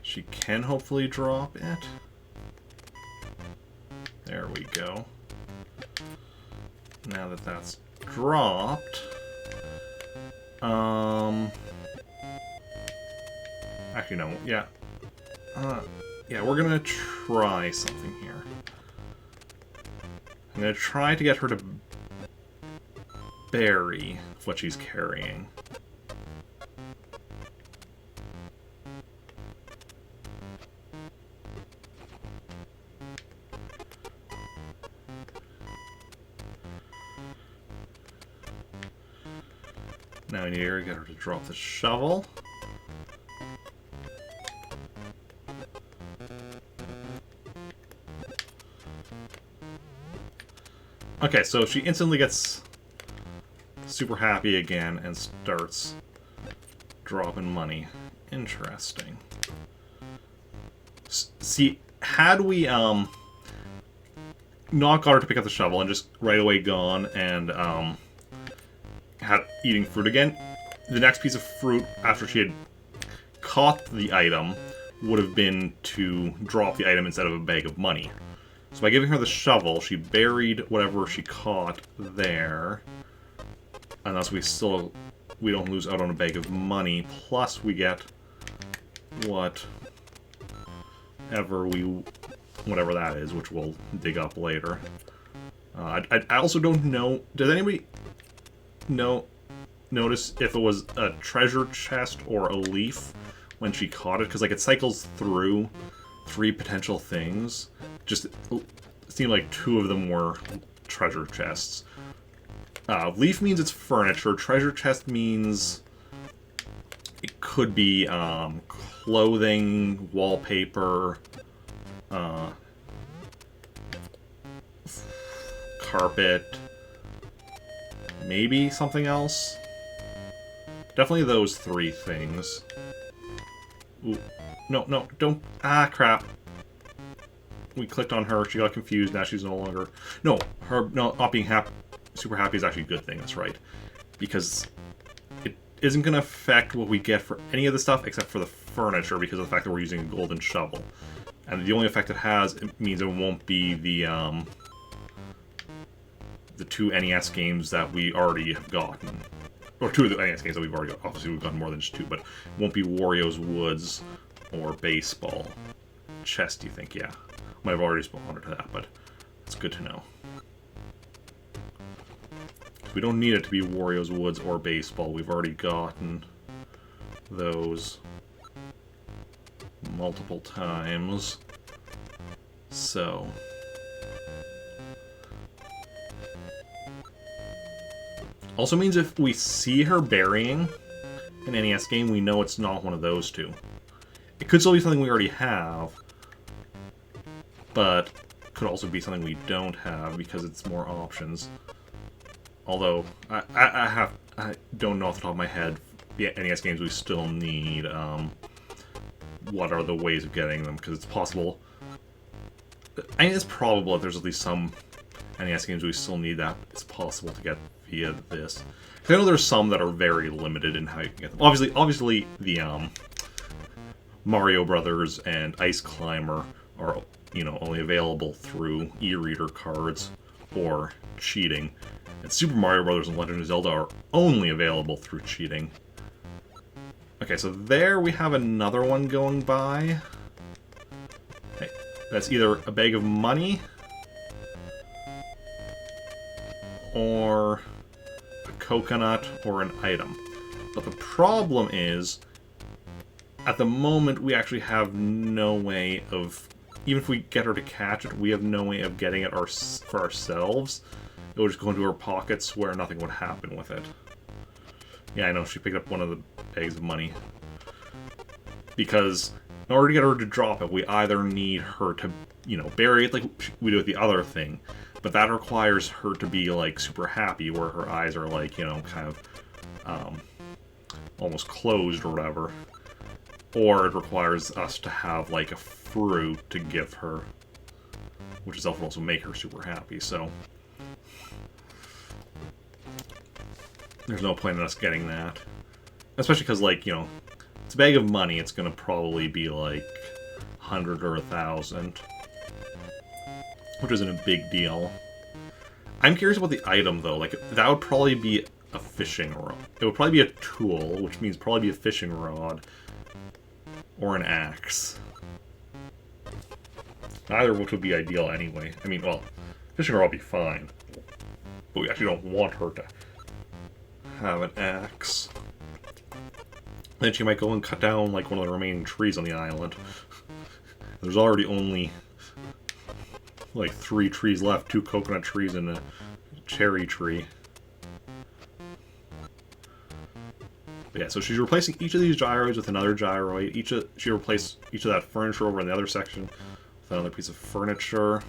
she can hopefully drop it. There we go. Now that that's dropped, actually no, yeah, we're gonna try something here. I'm gonna try to get her to bury what she's carrying. Now we need to get her to drop the shovel. Okay, so she instantly gets super happy again and starts dropping money. Interesting. See, had we not got her to pick up the shovel and just right away gone and had eating fruit again, the next piece of fruit after she had caught the item would have been to drop the item instead of a bag of money. So by giving her the shovel, she buried whatever she caught there. Unless we don't lose out on a bag of money. Plus we get whatever that is, which we'll dig up later. I also don't know. Does anybody notice if it was a treasure chest or a leaf when she caught it? Because like it cycles through 3 potential things. Just it seemed like 2 of them were treasure chests. Leaf means it's furniture. Treasure chest means it could be clothing, wallpaper, carpet, maybe something else. Definitely those 3 things. Ooh. No, don't. Ah, crap. We clicked on her, she got confused, now she's no longer... No, her not being super happy is actually a good thing, that's right. Because it isn't going to affect what we get for any of the stuff except for the furniture because of the fact that we're using a golden shovel. And the only effect it has, it means it won't be the 2 NES games that we already have gotten. Or 2 of the NES games that we've already got. Obviously we've gotten more than just 2, but it won't be Wario's Woods or Baseball. Chest, you think? Yeah. Might have already responded to that, but it's good to know. We don't need it to be Wario's Woods or Baseball. We've already gotten those multiple times. So... also means if we see her burying an NES game, we know it's not one of those 2. It could still be something we already have, but could also be something we don't have because it's more options. Although, I don't know off the top of my head the NES games we still need, what are the ways of getting them, because it's possible... I mean, it's probable that there's at least some NES games we still need that it's possible to get via this. Because I know there's some that are very limited in how you can get them. Obviously the, Mario Brothers and Ice Climber are, you know, only available through e-reader cards or cheating. And Super Mario Brothers and Legend of Zelda are only available through cheating. Okay, so there we have another one going by. Okay, that's either a bag of money or a coconut or an item. But the problem is, at the moment, we actually have no way of... even if we get her to catch it, we have no way of getting it for ourselves. It would just go into her pockets where nothing would happen with it. Yeah, I know, she picked up one of the bags of money. Because in order to get her to drop it, we either need her to, you know, bury it like we do with the other thing. But that requires her to be, like, super happy, where her eyes are, like, you know, kind of almost closed or whatever. Or it requires us to have, like, a fruit to give her, which itself will also make her super happy, so... there's no point in us getting that. Especially because, like, you know, it's a bag of money, it's gonna probably be, like, 100 or 1,000. Which isn't a big deal. I'm curious about the item, though. Like, that would probably be a fishing rod. It would probably be a tool, which means probably be a fishing rod. Or an axe. Either of which would be ideal anyway. I mean, well, fishing rod would be fine. But we actually don't want her to have an axe. Then she might go and cut down, like, one of the remaining trees on the island. There's already only, like, 3 trees left. 2 coconut trees and a cherry tree. But yeah, so she's replacing each of these gyroids with another gyroid. She replaced each of that furniture over in the other section with another piece of furniture.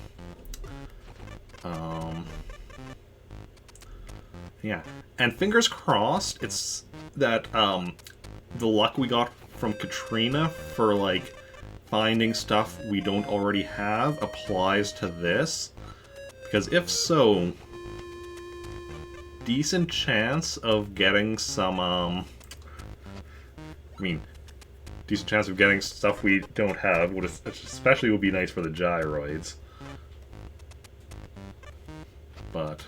Yeah, and fingers crossed, it's that the luck we got from Katrina for like finding stuff we don't already have applies to this, because if so, decent chance of getting some I mean, decent chance of getting stuff we don't have, would especially would be nice for the gyroids. But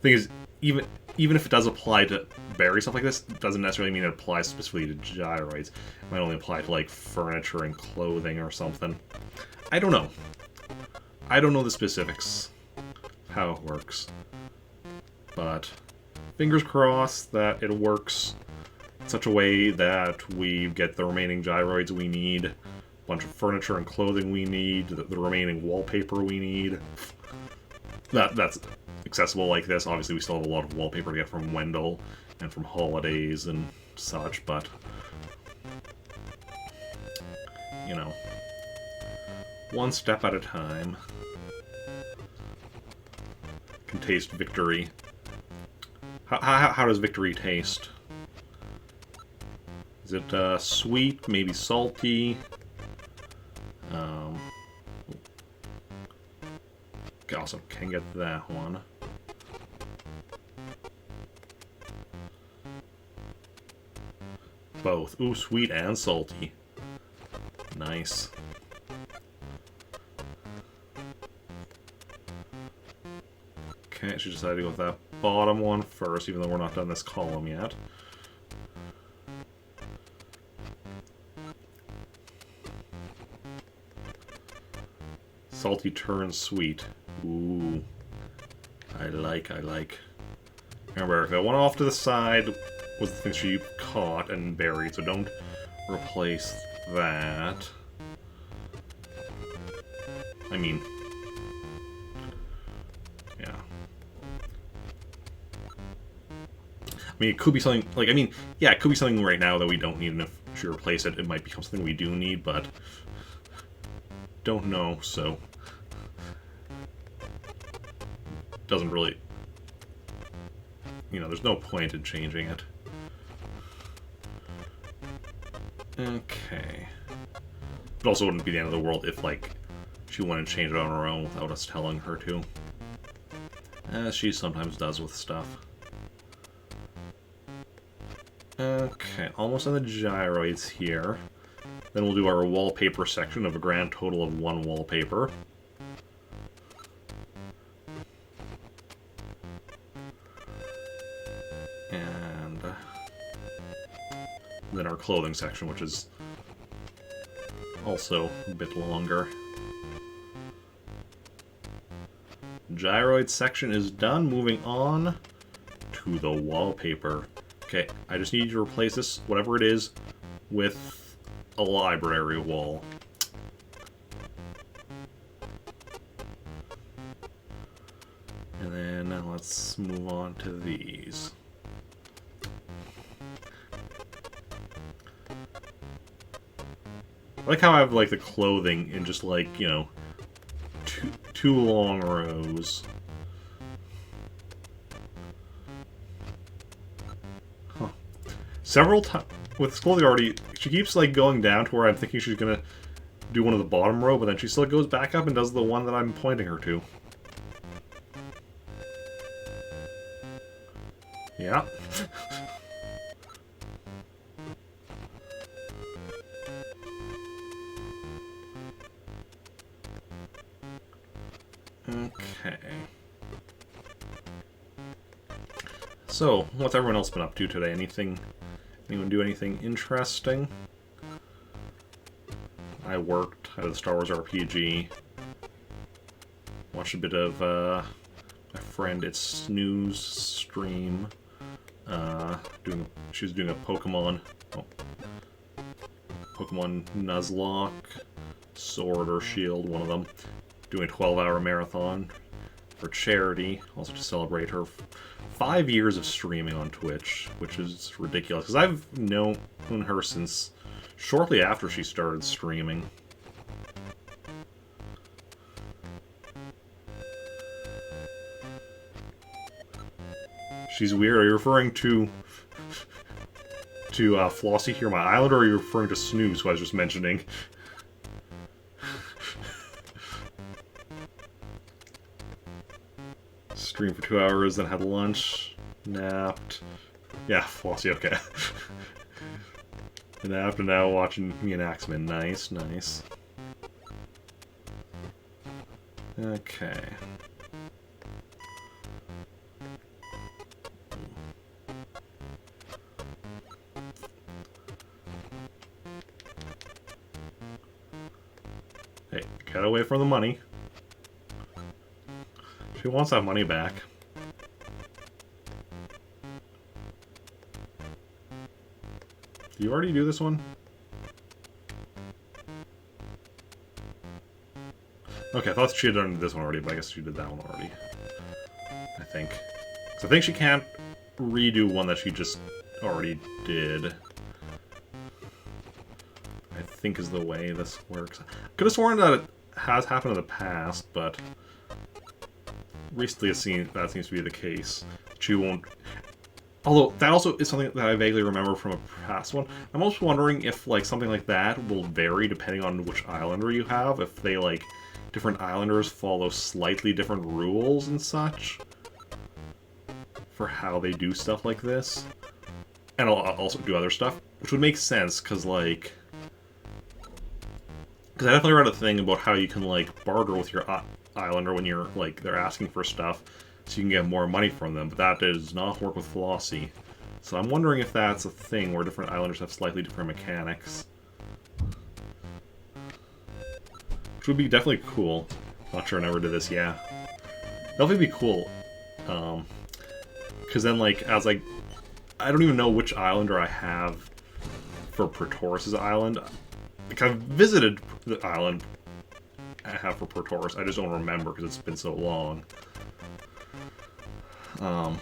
thing is, even if it does apply to berry stuff like this, it doesn't necessarily mean it applies specifically to gyroids. It might only apply to like furniture and clothing or something. I don't know. I don't know the specifics of how it works. But fingers crossed that it works in such a way that we get the remaining gyroids we need, a bunch of furniture and clothing we need, the remaining wallpaper we need. That's accessible like this. Obviously, we still have a lot of wallpaper to get from Wendell and from holidays and such, but you know, one step at a time. Can taste victory. How does victory taste? Is it sweet? Maybe salty? Also, can get that one. Both. Ooh, sweet and salty. Nice. Okay, she decided to go with that bottom one first, even though we're not done this column yet. Salty turns sweet. Ooh. I like. Remember, the one off to the side was the thing she caught and buried, so don't replace that. I mean... yeah. I mean, it could be something... like, I mean, yeah, it could be something right now that we don't need, and if she replace it, it might become something we do need, but... don't know, so... doesn't really... you know, there's no point in changing it. Okay. It also wouldn't be the end of the world if, like, she went and changed it on her own without us telling her to. As she sometimes does with stuff. Okay, almost on the gyroids here. Then we'll do our wallpaper section of a grand total of 1 wallpaper. And then our clothing section, which is also a bit longer. Gyroid section is done. Moving on to the wallpaper. Okay, I just need you to replace this, whatever it is, with a library wall. And then let's move on to these. I like how I have, like, the clothing in just, like, you know, two long rows. Huh. Several times, with this clothing already, she keeps, like, going down to where I'm thinking she's gonna do one of the bottom row, but then she still goes back up and does the one that I'm pointing her to. Yeah. Okay. So, what's everyone else been up to today? Anyone do anything interesting? I worked at the Star Wars RPG. Watched a bit of my friend It's Snooze stream. She was doing a Pokemon Nuzlocke, Sword or Shield, one of them. Doing a 12-hour marathon for charity, also to celebrate her 5 years of streaming on Twitch, which is ridiculous, because I've known her since shortly after she started streaming. She's weird. Are you referring to Flossie here, my island, or are you referring to Snooze, who I was just mentioning? Streamed for 2 hours, then had lunch, napped. Yeah, Flossie, okay. And after now, watching me and Axeman. Nice, nice. Okay. Hey, get away from the money. She wants that money back. Do you already do this one? Okay, I thought she had done this one already, but I guess she did that one already. I think. So I think she can't redo one that she just already did. I think is the way this works. Could have sworn that it has happened in the past, but recently that seems to be the case. She won't. Although that also is something that I vaguely remember from a past one. I'm also wondering if like something like that will vary depending on which islander you have. If they like different islanders follow slightly different rules and such for how they do stuff like this, and I'll also do other stuff, which would make sense because like. Because I definitely read a thing about how you can, like, barter with your islander when you're, like, they're asking for stuff, so you can get more money from them, but that does not work with Flossie. So I'm wondering if that's a thing where different islanders have slightly different mechanics. Which would be definitely cool. Not sure I never did this, yeah. Definitely be cool. Because then, like, as, like, I don't even know which islander I have for Praetorus' island. Like, I've visited the island I have for Praetorus, I just don't remember because it's been so long. It'd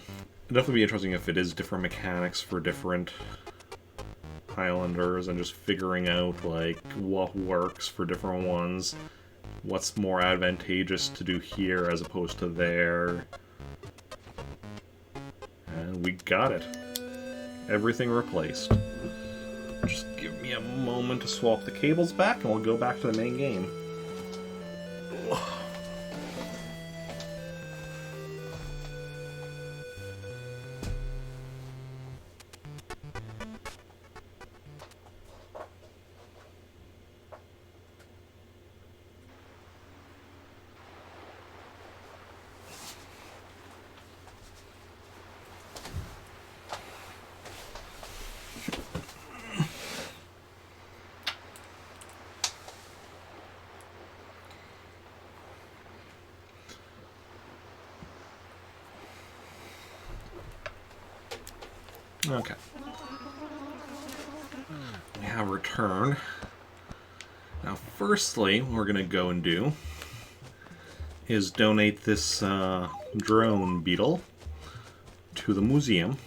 definitely be interesting if it is different mechanics for different islanders and just figuring out, like, what works for different ones. What's more advantageous to do here as opposed to there. And we got it. Everything replaced. Just give me a moment to swap the cables back and we'll go back to the main game. Okay. We have return. Now, firstly, what we're going to go and do is donate this drone beetle to the museum.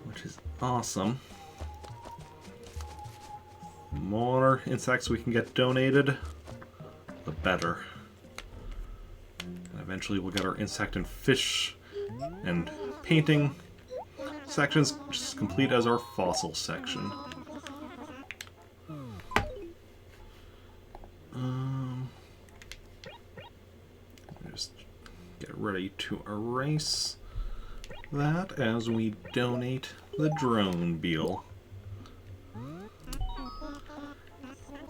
Which is awesome. The more insects we can get donated, the better. Eventually we'll get our insect and fish and painting sections just complete as our fossil section. Just get ready to erase that as we donate the drone beetle.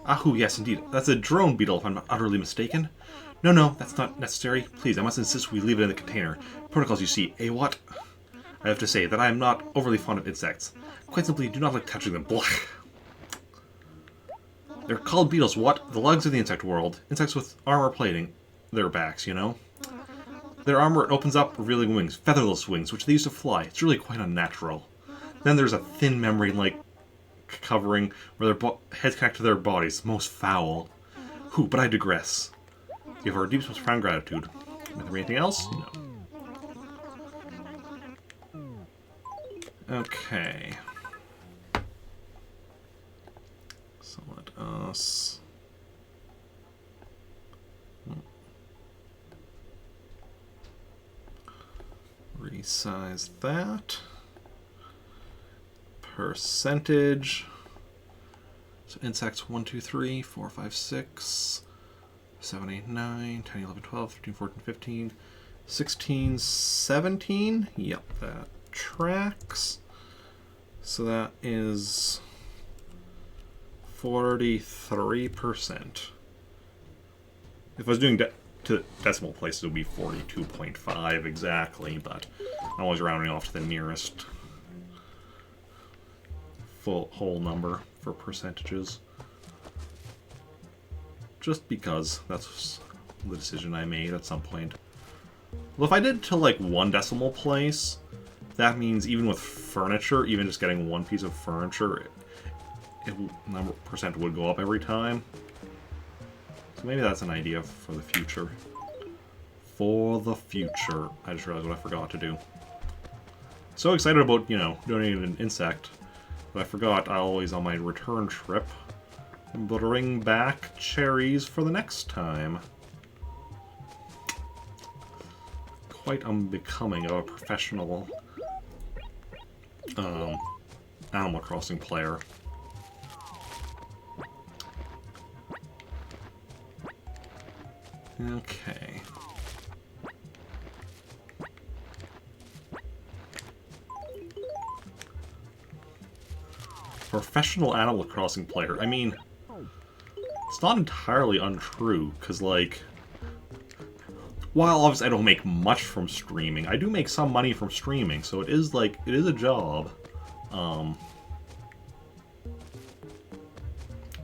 Ahoo, yes indeed. That's a drone beetle if I'm not utterly mistaken. No, that's not necessary. Please, I must insist we leave it in the container. Protocols, you see. What? I have to say that I am not overly fond of insects. Quite simply, do not like touching them. Blah. They're called beetles, what? The lugs of the insect world. Insects with armor plating their backs, you know? Their armor opens up, revealing wings. Featherless wings, which they use to fly. It's really quite unnatural. Then there's a thin membrane-like covering where their heads connect to their bodies. Most foul. But I digress. You have our deepest, most profound gratitude. Is there anything else? No. Okay. So let us... resize that. Percentage. So insects 1, 2, 3, 4, 5, 6, 7, 8, 9, 10, 11, 12, 13, 14, 15, 16, 17. Yep, that tracks. So that is 43%. If I was doing to decimal places, it would be 42.5 exactly, but I'm always rounding off to the nearest whole number for percentages. Just because that's the decision I made at some point. Well, if I did to like 1 decimal place, that means even with furniture, even just getting 1 piece of furniture, number percent would go up every time. So maybe that's an idea for the future. For the future. I just realized what I forgot to do. So excited about, you know, donating an insect. But I forgot I always, on my return trip, bring back cherries for the next time. Quite unbecoming of a professional Animal Crossing player. Okay. Professional Animal Crossing player. I mean, it's not entirely untrue, because, like, while obviously I don't make much from streaming, I do make some money from streaming, so it is, like, it is a job.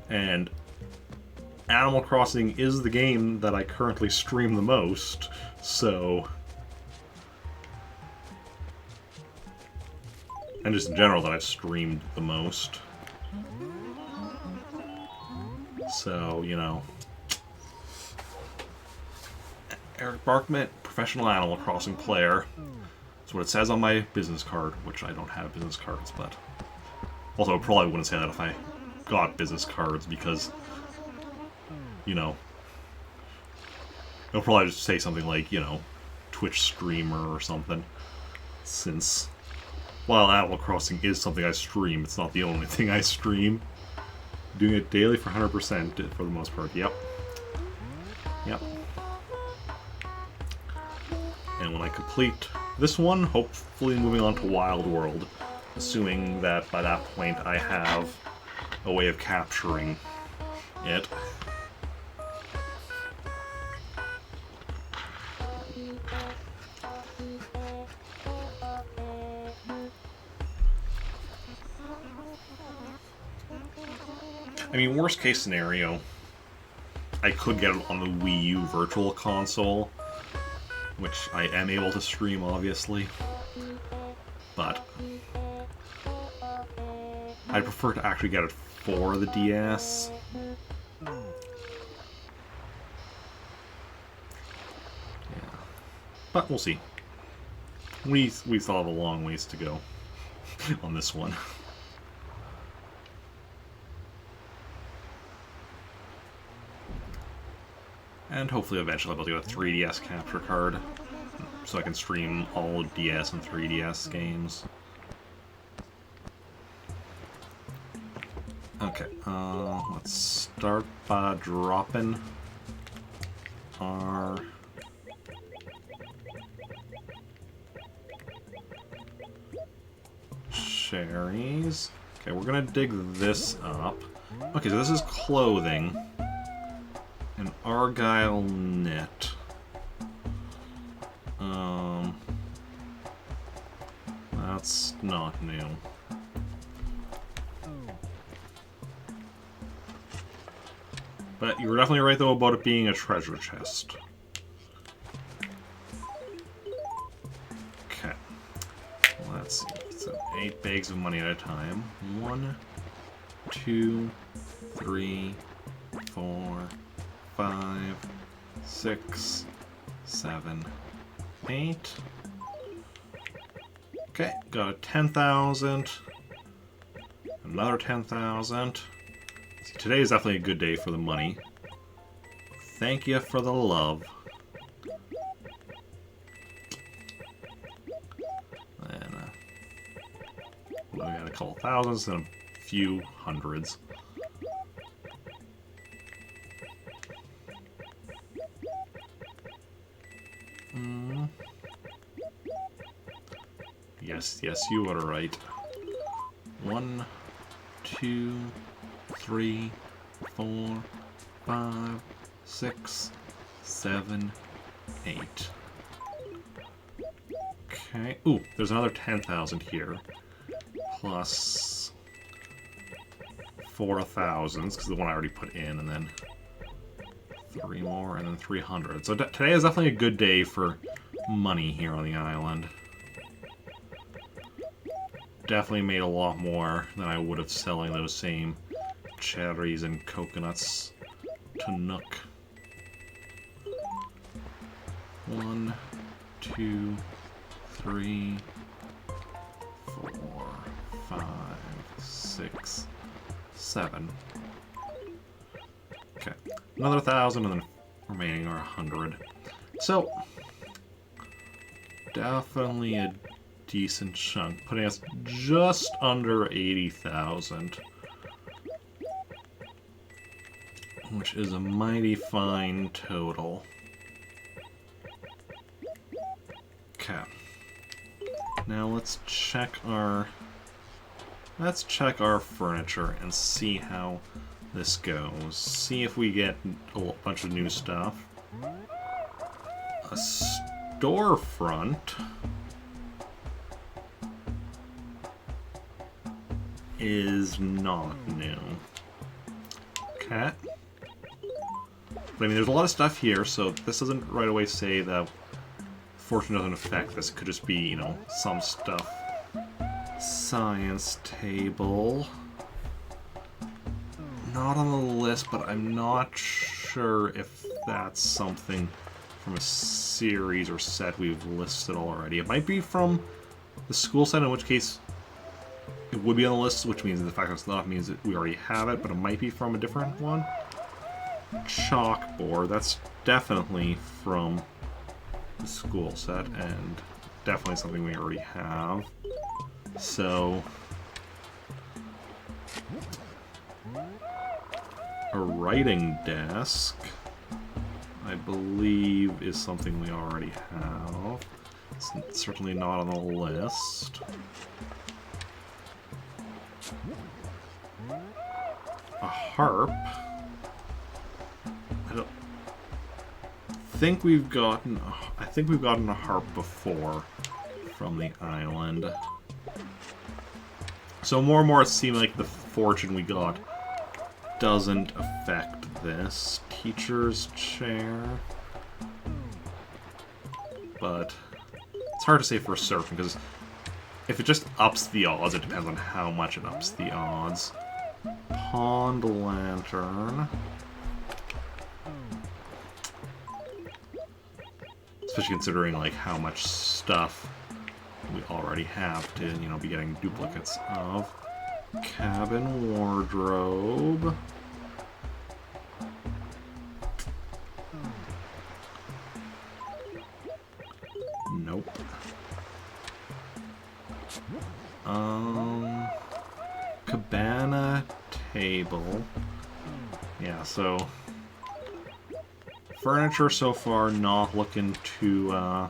And Animal Crossing is the game that I currently stream the most, so... And just in general that I've streamed the most. So, you know... Eric Barkman, professional Animal Crossing player. That's what it says on my business card, which I don't have business cards, but... Also, I probably wouldn't say that if I got business cards, because... You know... It'll probably just say something like, you know, Twitch streamer or something. Since... While Animal Crossing is something I stream, it's not the only thing I stream. Doing it daily for 100% for the most part, yep. Yep. And when I complete this one, hopefully moving on to Wild World, assuming that by that point I have a way of capturing it. I mean, worst case scenario, I could get it on the Wii U Virtual Console, which I am able to stream, obviously, but I'd prefer to actually get it for the DS. Yeah. But we'll see. We still have a long ways to go on this one. And hopefully eventually I'll be able to get a 3DS capture card, so I can stream all DS and 3DS games. Okay, let's start by dropping our... cherries. Okay, we're gonna dig this up. Okay, so this is clothing. An Argyle knit. That's not new. But you were definitely right, though, about it being a treasure chest. Okay. Let's see. So 8 bags of money at a time. 1, 2, 3, 4, 5, 6, 7, 8. Okay, got a 10,000. Another 10,000. Today is definitely a good day for the money. Thank you for the love. couple thousands and a few hundreds. Yes, yes, you are right. 1, 2, 3, 4, 5, 6, 7, 8. Okay. Ooh, there's another 10,000 here. Plus 4,000s, because the one I already put in, and then 3 more, and then 300. So today is definitely a good day for money here on the island. Definitely made a lot more than I would have selling those same cherries and coconuts to Nook. 1, 2, 3, 4, 5, 6, 7. Okay, another 1,000, and then remaining are 100. So definitely a decent chunk, putting us just under 80,000, which is a mighty fine total. Okay. Now let's check our furniture and see how this goes. See if we get a bunch of new stuff. A storefront is not new. Okay. But I mean, there's a lot of stuff here, so this doesn't right away say that fortune doesn't affect this. It could just be, you know, some stuff. Science table. Not on the list, but I'm not sure if that's something from a series or set we've listed already. It might be from the school set, in which case it would be on the list, which means the fact that it's not means that we already have it, but it might be from a different one. Chalkboard, that's definitely from the school set, and definitely something we already have. So a writing desk, I believe, is something we already have. It's certainly not on the list. A harp. I think we've gotten a harp before from the island. So more and more it seems like the fortune we got doesn't affect this. Teacher's chair. But it's hard to say for certain, because if it just ups the odds, it depends on how much it ups the odds. Pond lantern. Especially considering, like, how much stuff we already have to, you know, be getting duplicates of. Cabin wardrobe. Nope. Cabana table. Yeah, so furniture so far not looking too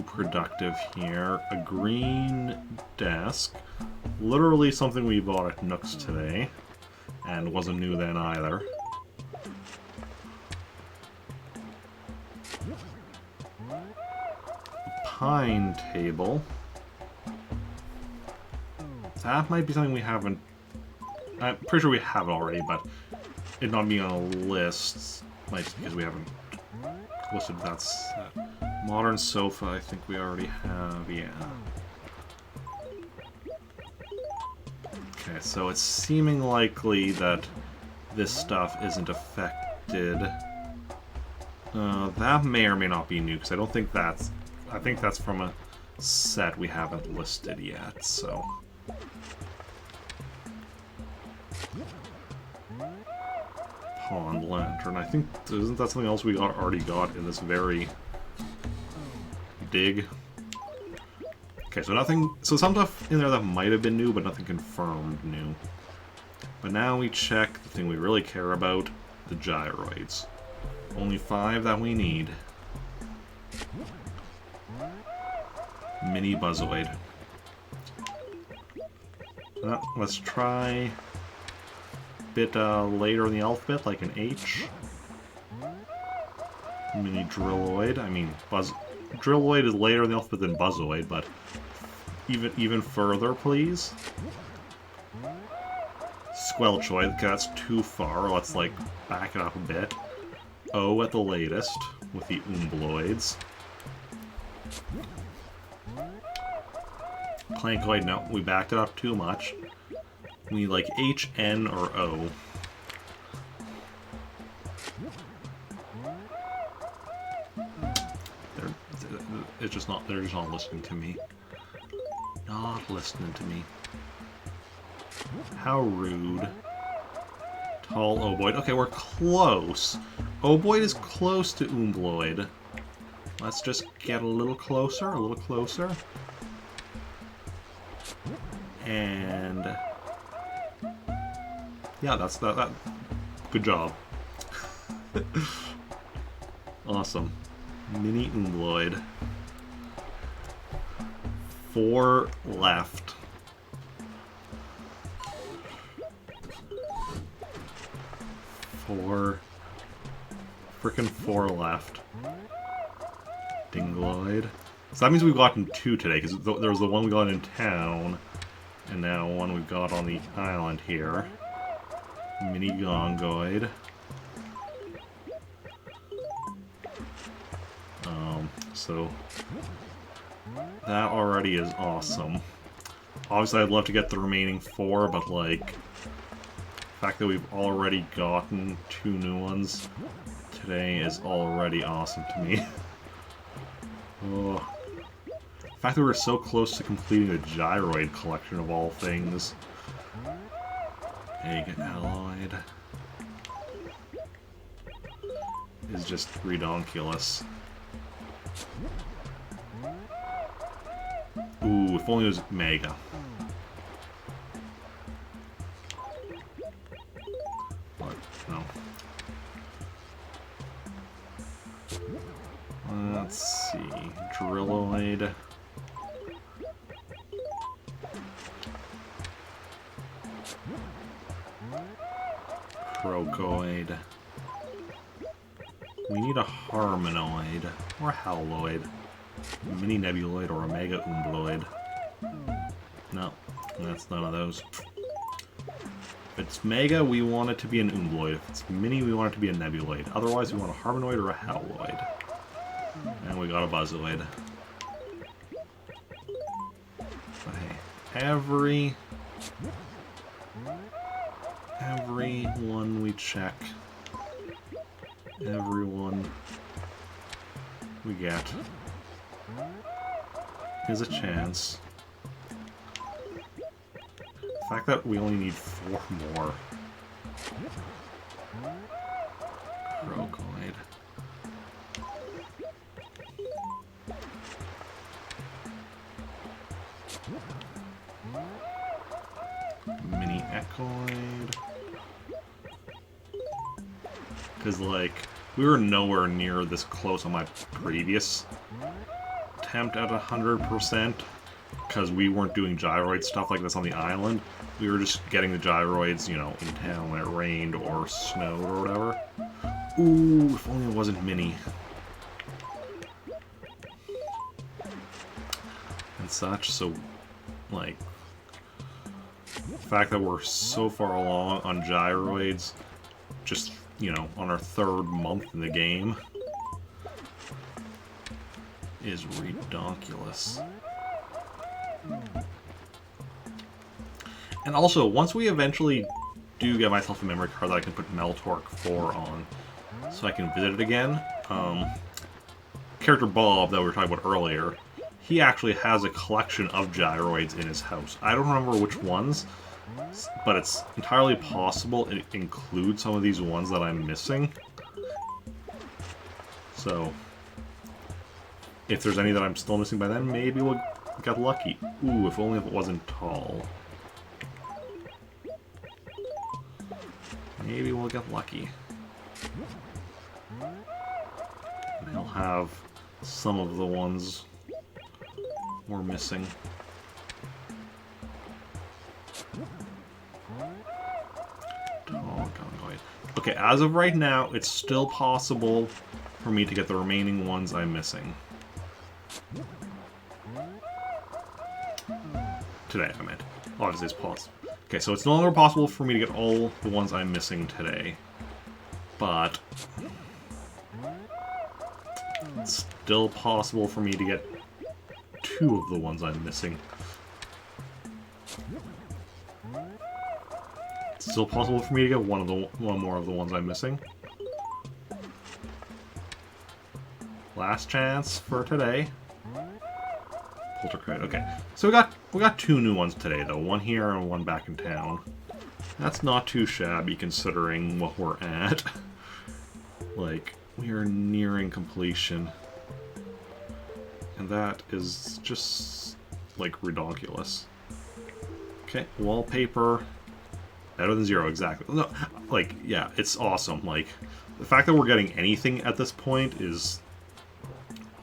productive here. A green desk. Literally something we bought at Nook's today, and wasn't new then either. Pine table. That might be something we haven't... I'm pretty sure we have it already, but it not being on a list might be because we haven't listed that set. Modern sofa, I think we already have, yeah. Okay, so it's seeming likely that this stuff isn't affected. That may or may not be new, because I don't think that's... I think that's from a set we haven't listed yet, so... Pond lantern. I think, isn't that something else we already got in this very dig? Okay, so nothing... So some stuff in there that might have been new, but nothing confirmed new. But now we check the thing we really care about, the gyroids. Only 5 that we need. Mini Buzzoid. Let's try a bit later in the alphabet, like an H. Mini Drilloid. I mean, Drilloid is later in the alphabet than Buzzoid, but even further, please. Squelchoid, that's too far. Let's, like, back it up a bit. O at the latest, with the Umbloids. Clankoid, no, we backed it up too much. We need, like, H, N, or O. They're just not listening to me. Not listening to me. How rude. Tall Oboid. Okay, we're close. Oboid is close to Umbloid. Let's just get a little closer, And... yeah, that's that. Good job. Awesome. Mini Umbloid. 4 left. 4. Frickin' 4 left. Dingloid. So that means we've gotten 2 today, because there was the one we got in town, and now one we got on the island here. Mini Gongoid. So that already is awesome. Obviously, I'd love to get the remaining 4, but like, the fact that we've already gotten 2 new ones today is already awesome to me. Oh. The fact that we're so close to completing the gyroid collection of all things. Egg Alloyed is just redonkulous. Ooh, if only it was Mega. But, no. Let's see. Drilloid. Crocoid. We need a Harmonoid. Or Howloid. Mini Nebuloid or a Mega Umbloid. No, that's none of those. If it's Mega, we want it to be an Umbloid. If it's Mini, we want it to be a Nebuloid. Otherwise, we want a Harmonoid or a Howloid. And we got a Buzzoid. But hey, every one we check, everyone we get is a chance. The fact that we only need 4 more. Crocoid. Mini Echoid. Because, like, we were nowhere near this close on my previous attempt at 100%, because we weren't doing gyroid stuff like this on the island. We were just getting the gyroids, you know, in town when it rained or snowed or whatever. Ooh, if only it wasn't Mini. And such, so, like, the fact that we're so far along on gyroids, just, you know, on our 3rd month in the game, is redonkulous. And also, once we eventually do get myself a memory card that I can put Meltork 4 on, so I can visit it again, character Bob that we were talking about earlier, he actually has a collection of gyroids in his house. I don't remember which ones, but it's entirely possible it includes some of these ones that I'm missing. So, if there's any that I'm still missing by then, maybe we'll We got lucky. Ooh, if only it wasn't tall. Maybe we'll get lucky. They'll have some of the ones we're missing. Okay, as of right now, it's still possible for me to get the remaining ones I'm missing. Today, I meant. Obviously, it's possible. Okay, so it's no longer possible for me to get all the ones I'm missing today. But it's still possible for me to get 2 of the ones I'm missing. It's still possible for me to get one more of the ones I'm missing. Last chance for today. Poltergeist. Okay, so we got 2 new ones today though. One here and one back in town. That's not too shabby considering what we're at. Like, we are nearing completion. And that is just, like, ridiculous. Okay, wallpaper. Better than 0, exactly. No, like, yeah, it's awesome. Like, the fact that we're getting anything at this point is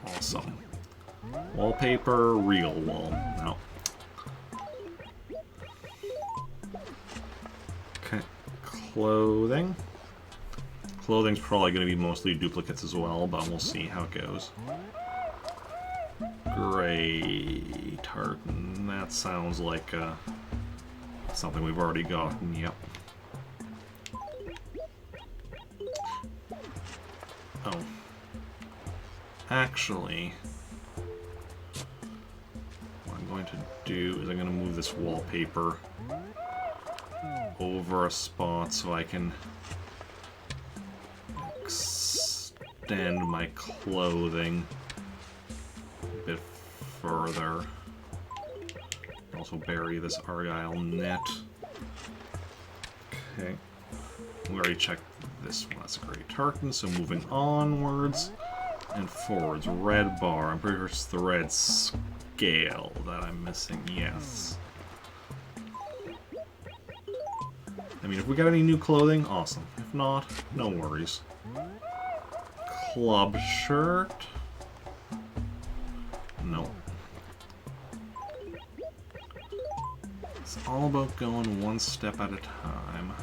awesome. Wallpaper, real wall. No. Okay, clothing. Clothing's probably going to be mostly duplicates as well, but we'll see how it goes. Gray tartan. That sounds like something we've already gotten. Yep. Oh. Actually, what I'm going to do is I'm going to move this wallpaper over a spot so I can extend my clothing a bit further. Also bury this Argyle net. Okay. We already checked this one. That's a great tartan, so moving onwards and forwards. Red bar. I'm pretty sure it's the red scale that I'm missing. Yes. I mean, if we got any new clothing, awesome. If not, no worries. Club shirt. Nope. It's all about going one step at a time.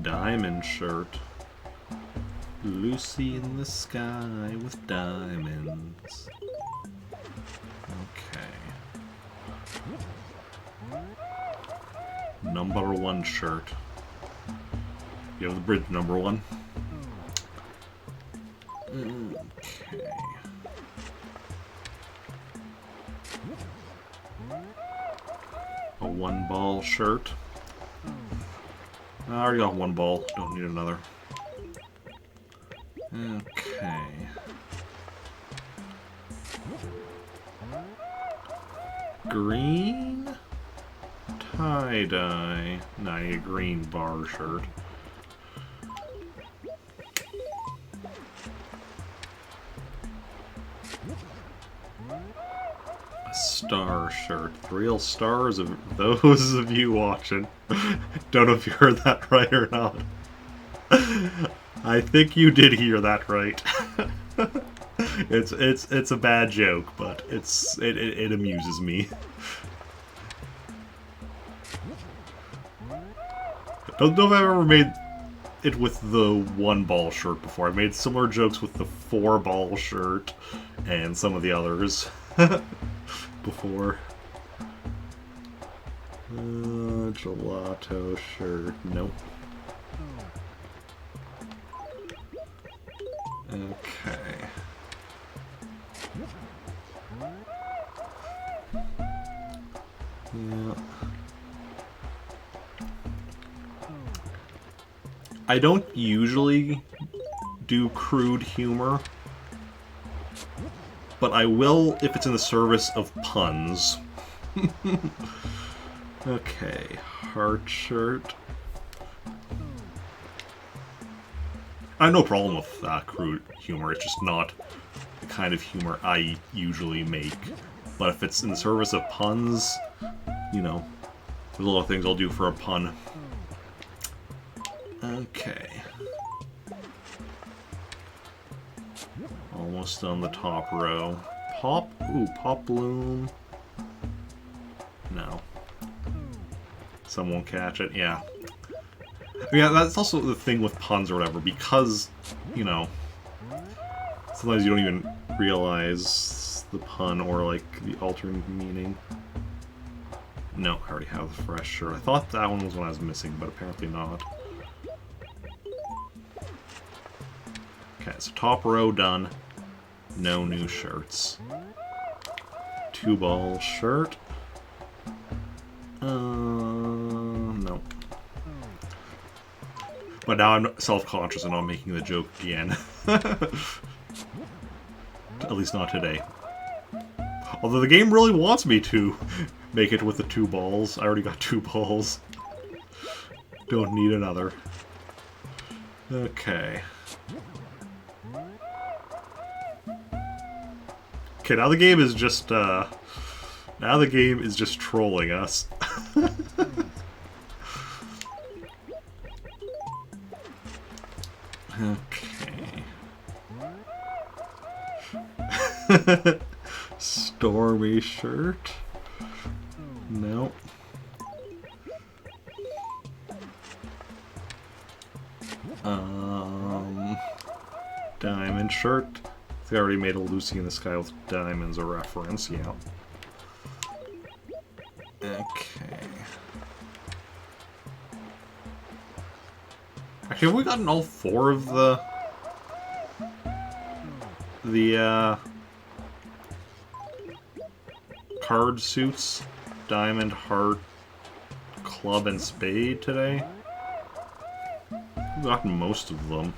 Diamond shirt. Lucy in the sky with diamonds. Okay. Number 1 shirt. You have the bridge number 1. Okay. A 1 ball shirt. I already got 1 ball, don't need another. Okay. Green tie-dye. Nah, I need a green bar shirt. A star shirt. The real stars of those of you watching. Don't know if you heard that right or not. I think you did hear that right. It's a bad joke, but it amuses me. Don't know if I've ever made it with the 1 ball shirt before. I've made similar jokes with the 4 ball shirt and some of the others before. Gelato shirt. Nope. Okay. Yeah. I don't usually do crude humor, but I will if it's in the service of puns. Okay, heart shirt. I have no problem with crude humor, it's just not the kind of humor I usually make. But if it's in the service of puns, you know, there's a lot of things I'll do for a pun. Okay. Almost on the top row. Pop? Ooh, Pop Bloom. No. Some won't catch it, yeah. Yeah, that's also the thing with puns or whatever, because, you know, sometimes you don't even realize the pun or, like, the alternate meaning. No, I already have the fresh shirt. I thought that one was one I was missing, but apparently not. Okay, so top row done. No new shirts. 2-ball shirt. No. But now I'm self-conscious and not making the joke again. At least not today. Although the game really wants me to make it with the 2 balls. I already got 2 balls. Don't need another. Okay. Okay, now the game is just, trolling us. Okay. Stormy shirt. Nope. Diamond shirt. They already made a Lucy in the Sky with Diamonds a reference, yeah. Okay. Actually, have we gotten all 4 of the card suits? Diamond, Heart, Club, and Spade today? We've gotten most of them.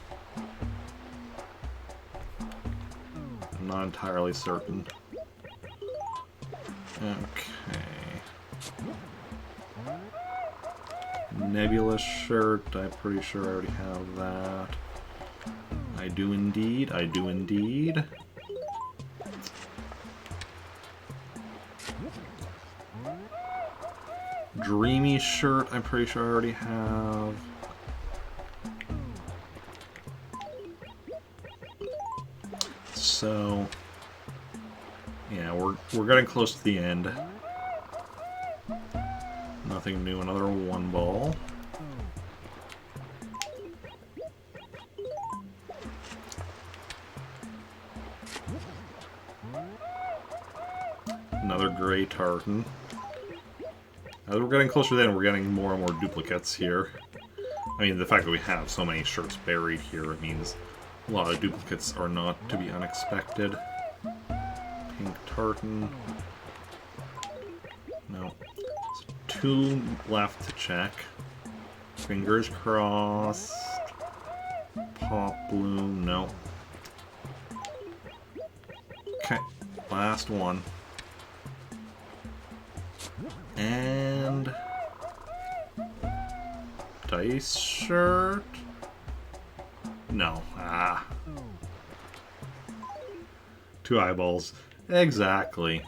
I'm not entirely certain. Okay. Nebula shirt, I'm pretty sure I already have that. I do indeed, I do indeed. Dreamy shirt, I'm pretty sure I already have. So, yeah, we're getting close to the end. Nothing new, another 1 ball. Another gray tartan. As we're getting closer to the end, we're getting more and more duplicates here. I mean, the fact that we have so many shirts buried here, it means a lot of duplicates are not to be unexpected. Pink tartan. No. So 2 left to check. Fingers crossed. Pop Bloom, no. Okay, last one. And dice shirt? No. Ah. 2 eyeballs. Exactly.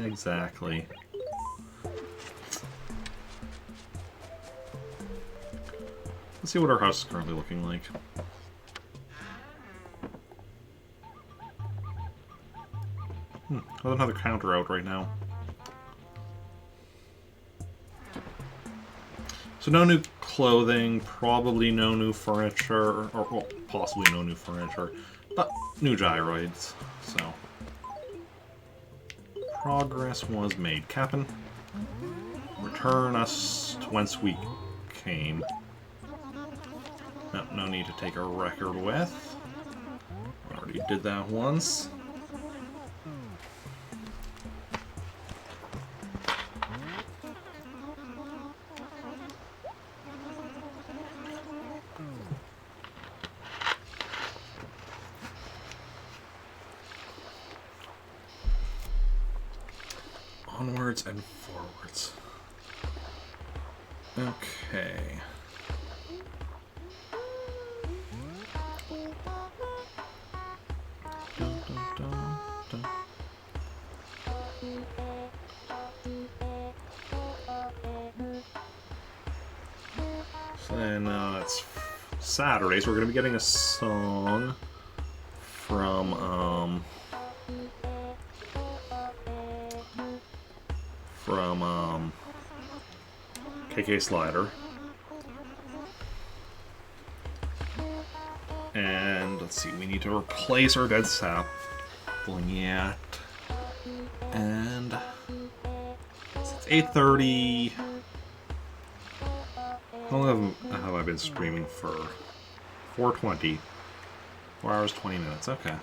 Exactly. Let's see what our house is currently looking like. I don't have the counter out right now. So no new clothing, probably no new furniture, or well, possibly no new furniture, but new gyroids, so. Progress was made. Captain, return us to whence we came. No, no need to take a record with. Already did that once. Onwards and forwards. Okay. And it's Saturday, so we're going to be getting a song from KK Slider. And let's see, we need to replace our dead sapling yet. And it's 8:30. How long have I been streaming for? 4:20. 4 hours, 20 minutes. Okay.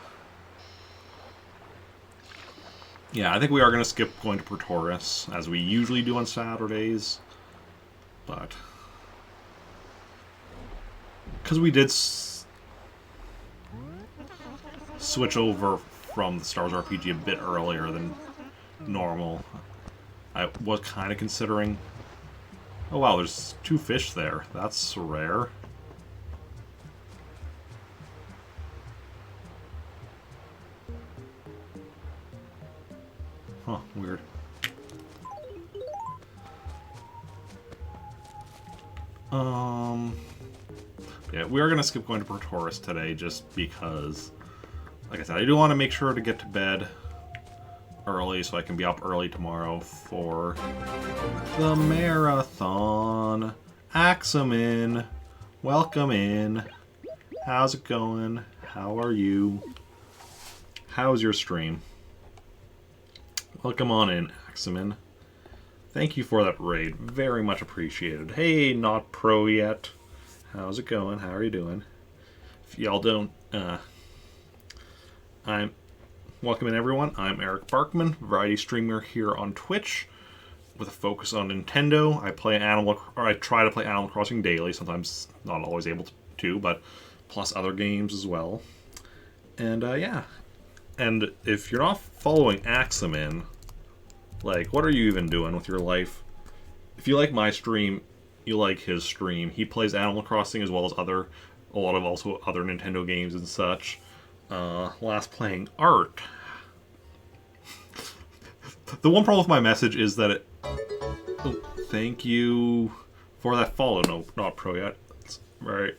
Yeah, I think we are going to skip going to Praetorius, as we usually do on Saturdays. But because we did switch over from the Star Wars RPG a bit earlier than normal, I was kind of considering... Oh wow, there's 2 fish there. That's rare. Huh, weird. Yeah, we are going to skip going to Praetorius today just because, like I said, I do want to make sure to get to bed early so I can be up early tomorrow for the marathon. Axemin, welcome in. How's it going? How are you? How's your stream? Welcome on in, Axemin. Thank you for that raid. Very much appreciated. Hey, not pro yet. How's it going? How are you doing? If y'all don't, I'm... Welcome in, everyone. I'm Eric Barkman, variety streamer here on Twitch, with a focus on Nintendo. I try to play Animal Crossing daily, sometimes not always able to, but plus other games as well. And, yeah. And if you're not following Axemin, like, what are you even doing with your life? If you like my stream, you like his stream. He plays Animal Crossing as well as a lot of also other Nintendo games and such. Last playing Art. The one problem with my message is that it... Oh, thank you for that follow. No, not pro yet. It's very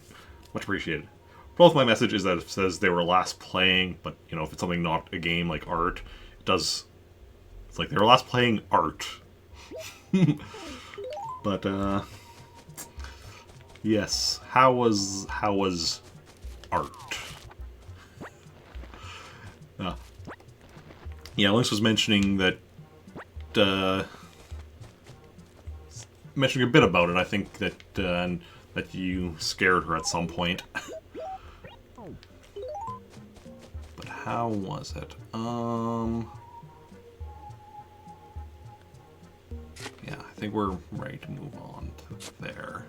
much appreciated. Problem with my message is that it says they were last playing, but, you know, if it's something not a game like Art, it does... It's like they were last playing Art. But, yes. How was Art? Yeah, Lynx was mentioning that, mentioning a bit about it. I think that, that you scared her at some point. But how was it? Yeah, I think we're ready to move on to there.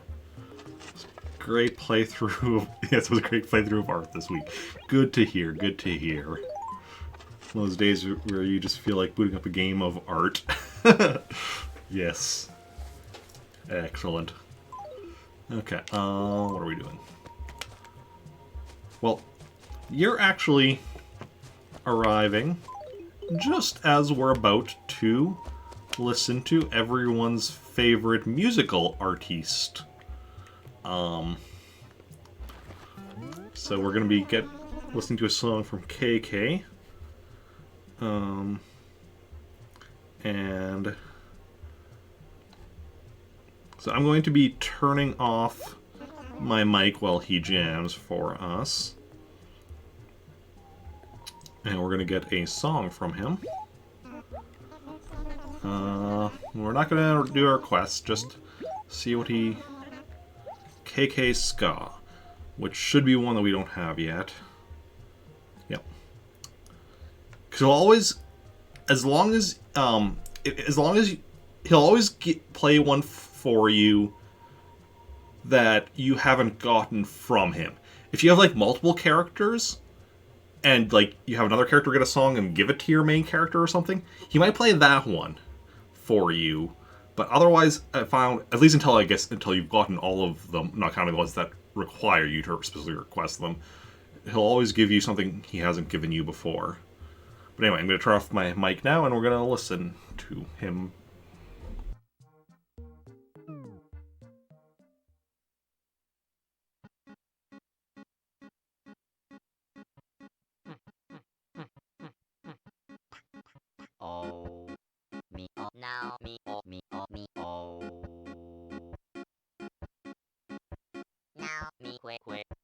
Great playthrough. Yes, it was a great playthrough of Art this week. Good to hear, good to hear. One of those days where you just feel like booting up a game of Art. Yes. Excellent. Okay, what are we doing? Well, you're actually arriving just as we're about to listen to everyone's favorite musical artiste. So we're gonna be listening to a song from KK. And so I'm going to be turning off my mic while he jams for us. And we're gonna get a song from him. We're not gonna do a request, just see what he... KK Ska, which should be one that we don't have yet. Yep. Because he'll always, as long as he'll always play one for you that you haven't gotten from him. If you have like multiple characters, and like you have another character get a song and give it to your main character or something, he might play that one for you. But otherwise, I found, at least until you've gotten all of them, not counting the ones that require you to specifically request them, he'll always give you something he hasn't given you before. But anyway, I'm going to turn off my mic now, and we're going to listen to him. now me oh me oh me oh. Now me que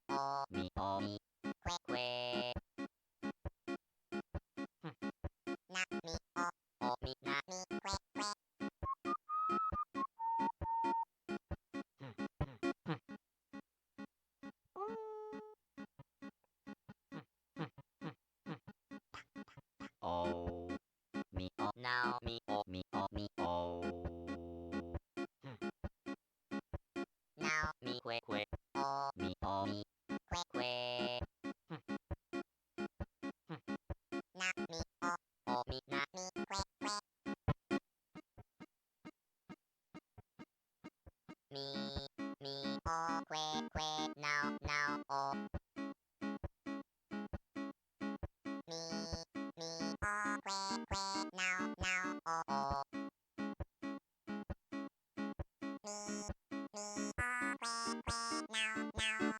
oh me oh me que. Na me oh me na me que. Oh me oh now me oh me oh me oh. Now me que oh me oh me que. Na me oh me na me que. Me oh que now oh. Me oh que now oh. Me oh que now.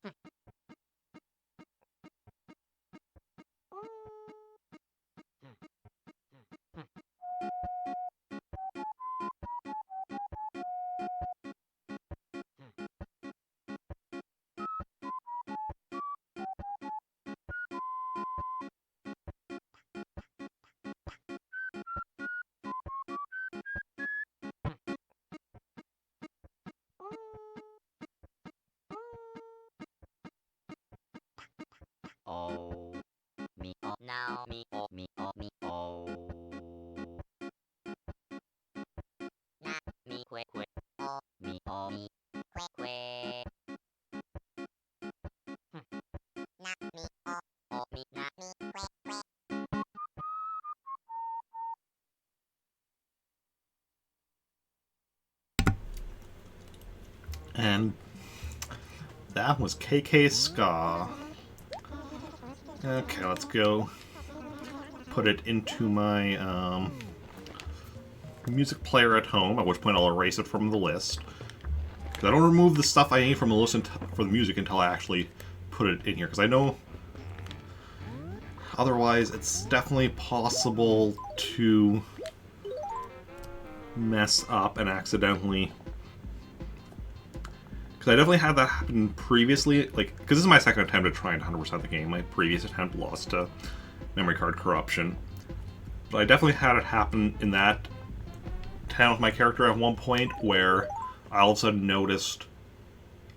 Oh me oh now me oh me oh me oh. Na me que oh me oh me que. Na me oh me na me que. And that was KK Ska. Okay, let's go put it into my music player at home, at which point I'll erase it from the list. Because I don't remove the stuff I need from the list for the music until I actually put it in here. Because I know otherwise it's definitely possible to mess up and accidentally... Because I definitely had that happen previously, like, because this is my second attempt at trying to 100% the game. My previous attempt lost to memory card corruption. But I definitely had it happen in that town with my character at one point where I all of a sudden noticed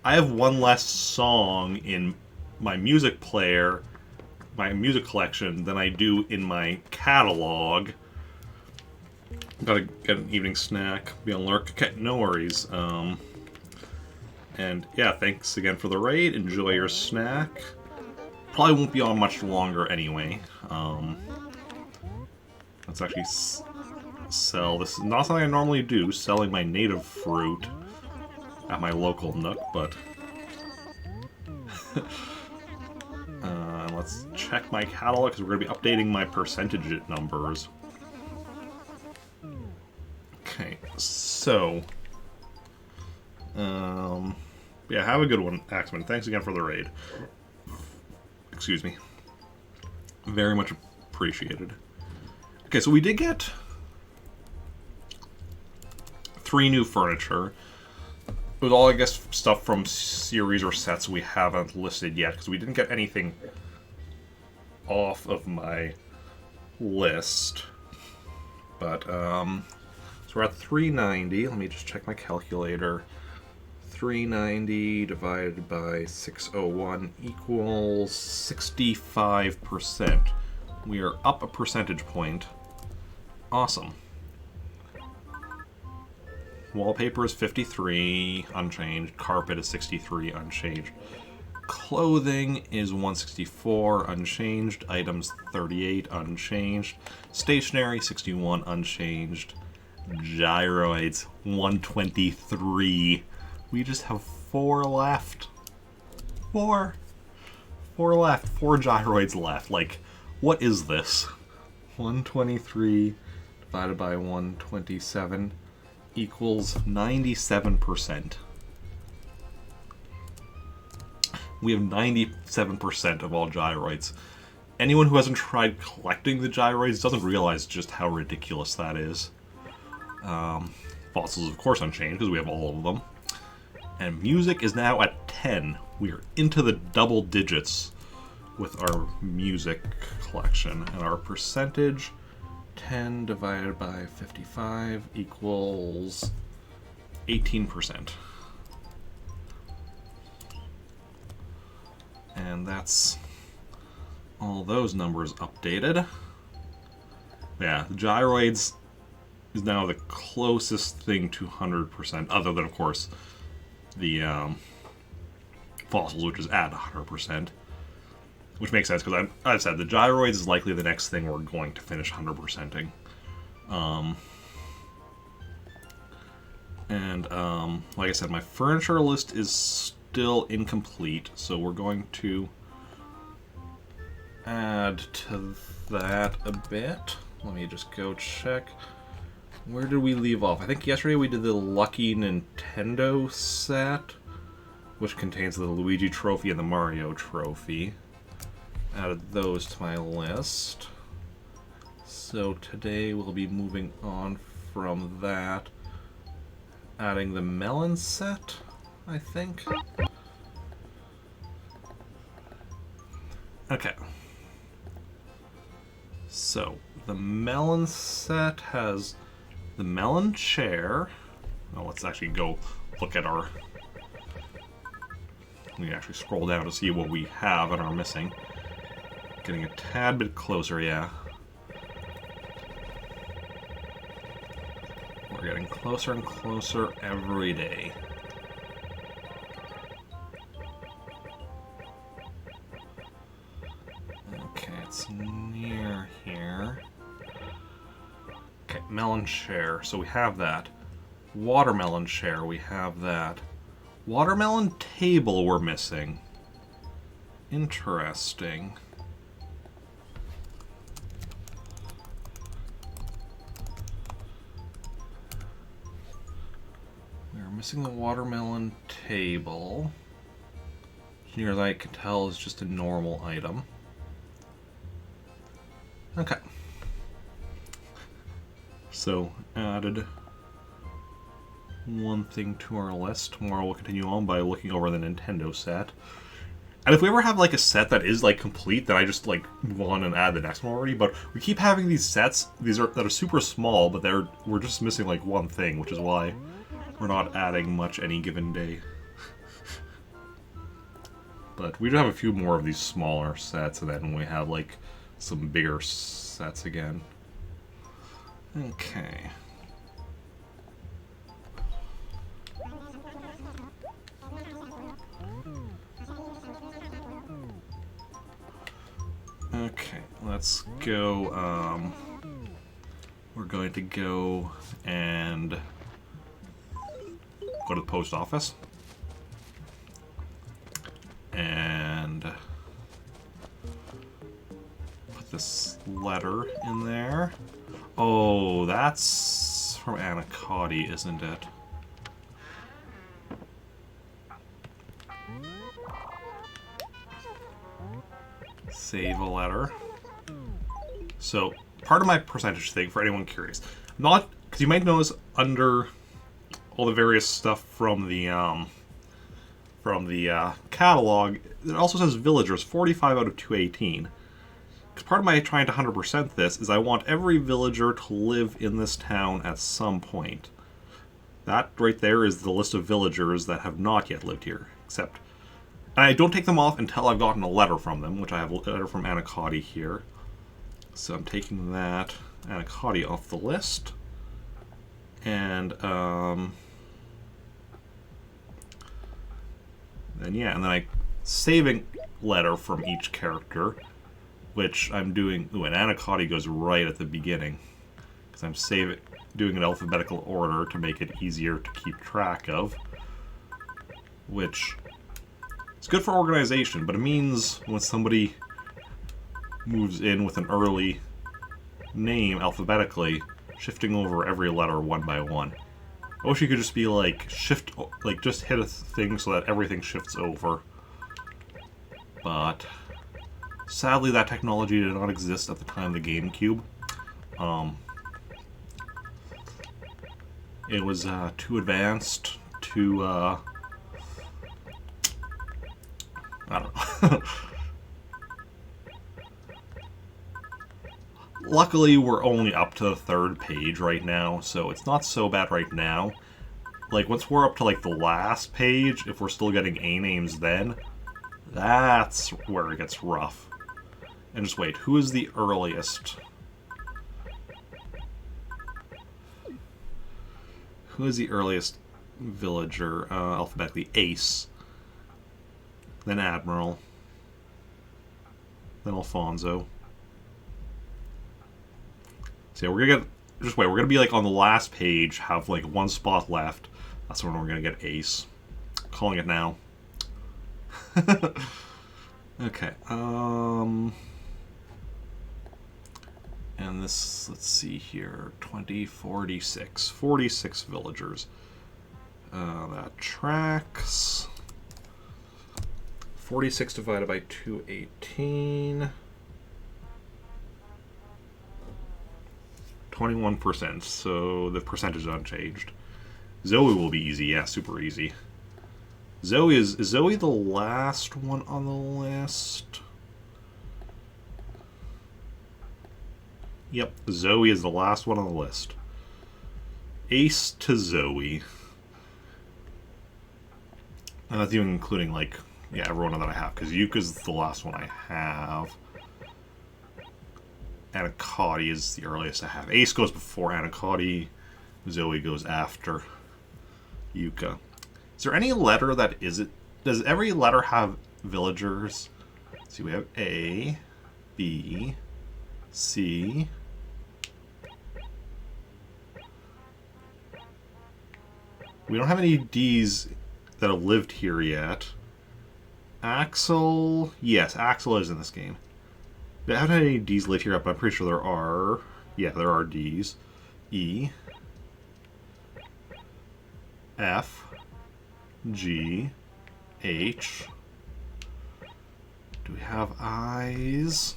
I have one less song in my music player, my music collection, than I do in my catalog. Gotta get an evening snack, be on lurk. Okay, no worries. And yeah, thanks again for the raid. Enjoy your snack. Probably won't be on much longer anyway. Let's actually sell. This is not something I normally do, selling my native fruit at my local Nook, but... let's check my catalog, because we're going to be updating my percentage numbers. Okay, so... yeah, have a good one, Axeman. Thanks again for the raid. Excuse me. Very much appreciated. Okay, so we did get 3 new furniture. It was all, I guess, stuff from series or sets we haven't listed yet, because we didn't get anything off of my list. But, so we're at 390. Let me just check my calculator. 390 divided by 601 equals 65%. We are up a percentage point. Awesome. Wallpaper is 53, unchanged. Carpet is 63, unchanged. Clothing is 164, unchanged. Items 38, unchanged. Stationery 61, unchanged. Gyroids 123. We just have 4 left. 4 left. 4 gyroids left. Like, what is this? 123 divided by 127 equals 97%. We have 97% of all gyroids. Anyone who hasn't tried collecting the gyroids doesn't realize just how ridiculous that is. Fossils, of course, unchanged because we have all of them. And music is now at 10. We are into the double digits with our music collection. And our percentage, 10 divided by 55 equals 18%. And that's all those numbers updated. Yeah, the gyroids is now the closest thing to 100%, other than, of course, the fossils, which is at 100%. Which makes sense, because I've said the gyroids is likely the next thing we're going to finish 100%ing. Like I said, my furniture list is still incomplete, so we're going to add to that a bit. Let me just go check. Where did we leave off? I think yesterday we did the Lucky Nintendo set, which contains the Luigi trophy and the Mario trophy. Added those to my list. So today we'll be moving on from that, adding the melon set, I think. Okay. So the melon set has the melon chair. Well, let's actually go look at our... We can actually scroll down to see what we have and are missing. Getting a tad bit closer, yeah. We're getting closer and closer every day. Okay, it's near here. Okay, melon chair, so we have that. Watermelon chair, we have that. Watermelon table we're missing. Interesting. We're missing the watermelon table. As near as I can tell is just a normal item. Okay. So, added one thing to our list. Tomorrow we'll continue on by looking over the Nintendo set. And if we ever have like a set that is like complete, then I just like move on and add the next one already. But we keep having these sets, that are super small, but we're just missing like one thing, which is why we're not adding much any given day. But we do have a few more of these smaller sets, and then we have like some bigger sets again. Okay. Okay, let's go, we're going to go and go to the post office. And put this letter in there. Oh, that's from Anacotti, isn't it? Save a letter. So, part of my percentage thing, for anyone curious, not because you might notice under all the various stuff from the catalog, it also says villagers 45 out of 218. Because part of my trying to 100% this is I want every villager to live in this town at some point. That right there is the list of villagers that have not yet lived here, except... And I don't take them off until I've gotten a letter from them, which I have a letter from Anacotti here. So I'm taking that Anacotti off the list. And, then yeah, and then I saving letter from each character, which I'm doing... Ooh, and Anacotti goes right at the beginning. Because I'm doing an alphabetical order to make it easier to keep track of. Which... It's good for organization, but it means when somebody moves in with an early name alphabetically, shifting over every letter one by one. I wish you could just be like, just hit a thing so that everything shifts over. But sadly that technology did not exist at the time of the GameCube. It was too advanced, too I don't know. Luckily, we're only up to the 3rd page right now, so it's not so bad right now. Like, once we're up to, like, the last page, if we're still getting A names then, that's where it gets rough. And just wait, who is the earliest? Who is the earliest villager? Alphabetically, Ace. Then Admiral. Then Alfonso. So yeah, we're gonna get... Just wait, we're gonna be like on the last page, have like 1 spot left. That's when we're gonna get Ace. Calling it now. Okay, and this, let's see here, 20, 46. 46 villagers. That tracks. 46 divided by 218. 21%, so the percentage is unchanged. Zoe will be easy, yeah, super easy. Zoe is Zoe the last one on the list? Yep, Zoe is the last one on the list. Ace to Zoe. And that's even including, like, yeah, everyone that I have, because Yuka's the last one I have. Anacotti is the earliest I have. Ace goes before Anacotti. Zoe goes after Yuka. Is there any letter that isn't... Does every letter have villagers? Let's see, we have A, B, C. We don't have any D's that have lived here yet. Axel... Yes, Axel is in this game. I haven't had any D's live here, but I'm pretty sure there are. Yeah, there are D's. E. F. G. H. Do we have I's?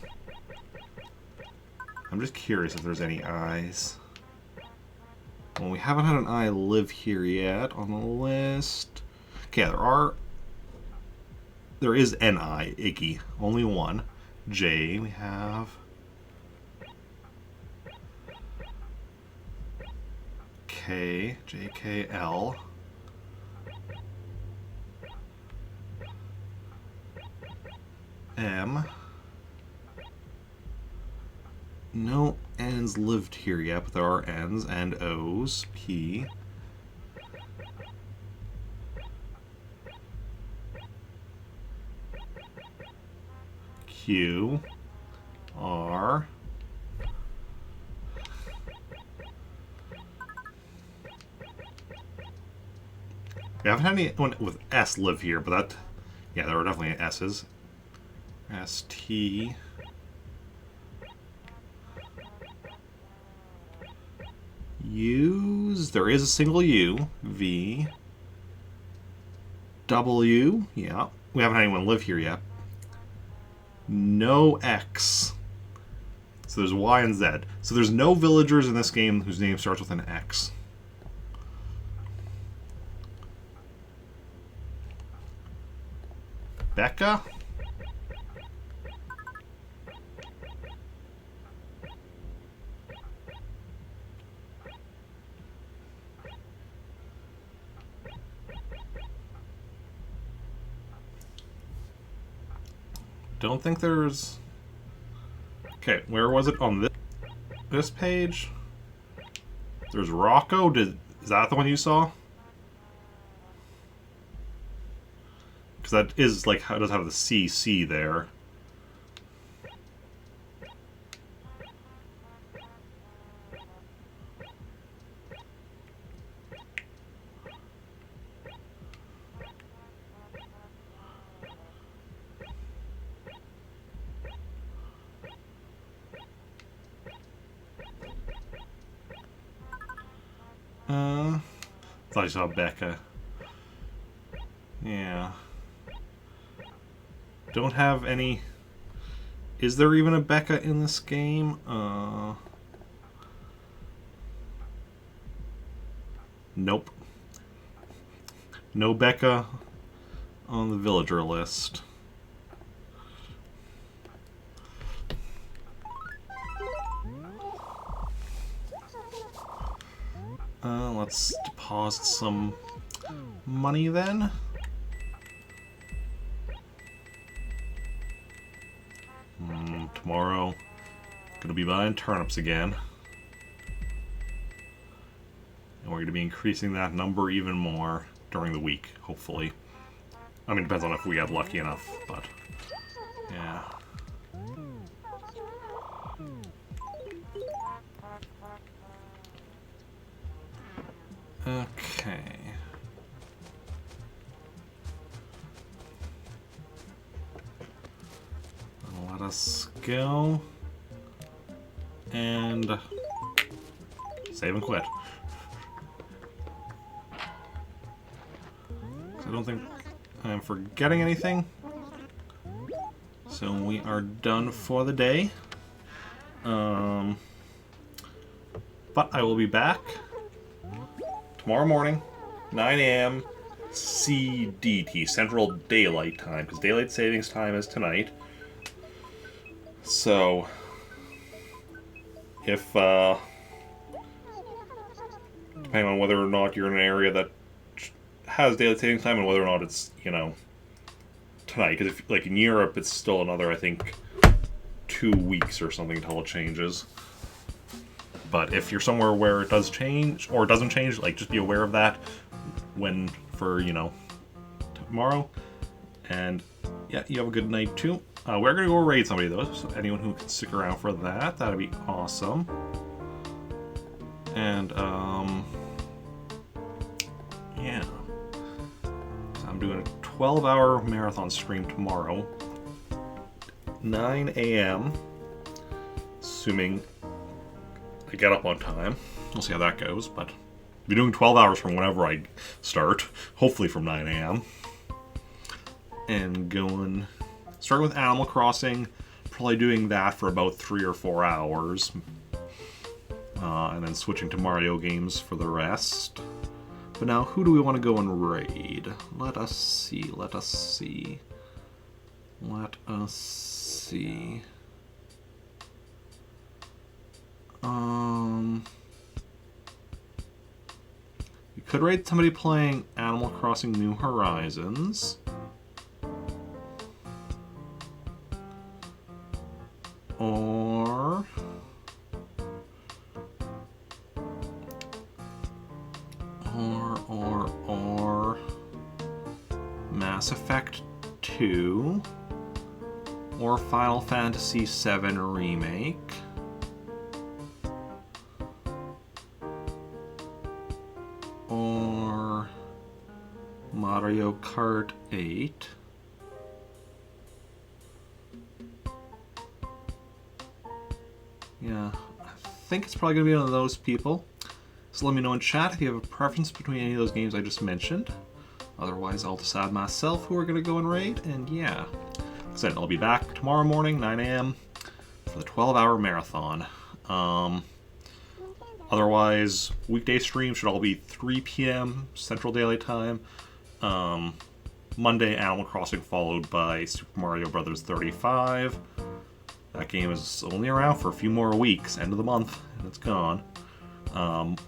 I'm just curious if there's any I's. Well, we haven't had an I live here yet on the list. Okay, there is an I, Iggy. Only one. J, we have K, J, K, L. M. No N's lived here yet, but there are N's and O's. P. Q, R, we haven't had anyone with S live here, but that, yeah, there are definitely S's. S, T, U's, there is a single U. V, W, yeah, we haven't had anyone live here yet. No X. So there's Y and Z. So there's no villagers in this game whose name starts with an X. Becca? Don't think there's... Okay, where was it on this page? There's Rocco. Is that the one you saw? Because that is like, it does have the CC there. Thought I saw Becca. Yeah. Don't have any... Is there even a Becca in this game? Nope. No Becca on the villager list. Let's deposit some money then. Tomorrow, gonna be buying turnips again. And we're gonna be increasing that number even more during the week, hopefully. I mean, it depends on if we get lucky enough, but yeah. Okay. Let us go and save and quit. I don't think I'm forgetting anything. So we are done for the day. But I will be back tomorrow morning, 9 a.m. CDT, Central Daylight Time, because Daylight Savings Time is tonight. So, if, depending on whether or not you're in an area that has Daylight Savings Time and whether or not it's, you know, tonight, because if, like, in Europe, it's still another, I think, 2 weeks or something until it changes. But if you're somewhere where it does change, or it doesn't change, like, just be aware of that when, for, you know, tomorrow. And, yeah, you have a good night, too. We're going to go raid somebody, though, so anyone who can stick around for that, that'd be awesome. And, yeah. So I'm doing a 12-hour marathon stream tomorrow, 9 a.m., assuming I get up on time. We'll see how that goes, but I'll be doing 12 hours from whenever I start, hopefully from 9 a.m. And going... starting with Animal Crossing, probably doing that for about 3 or 4 hours. And then switching to Mario games for the rest. But now, who do we want to go and raid? Let us see, let us see. Let us see. We could raid somebody playing Animal Crossing New Horizons. Or Mass Effect 2 or Final Fantasy VII Remake. Or Mario Kart 8. Yeah, I think it's probably going to be one of those people. So let me know in chat if you have a preference between any of those games I just mentioned. Otherwise, I'll decide myself who we're going to go and raid, and yeah. Like I said, I'll be back tomorrow morning, 9 a.m. for the 12-hour marathon. Otherwise, weekday streams should all be 3 p.m. Central Daylight Time. Monday, Animal Crossing, followed by Super Mario Bros. 35. That game is only around for a few more weeks, end of the month, and it's gone.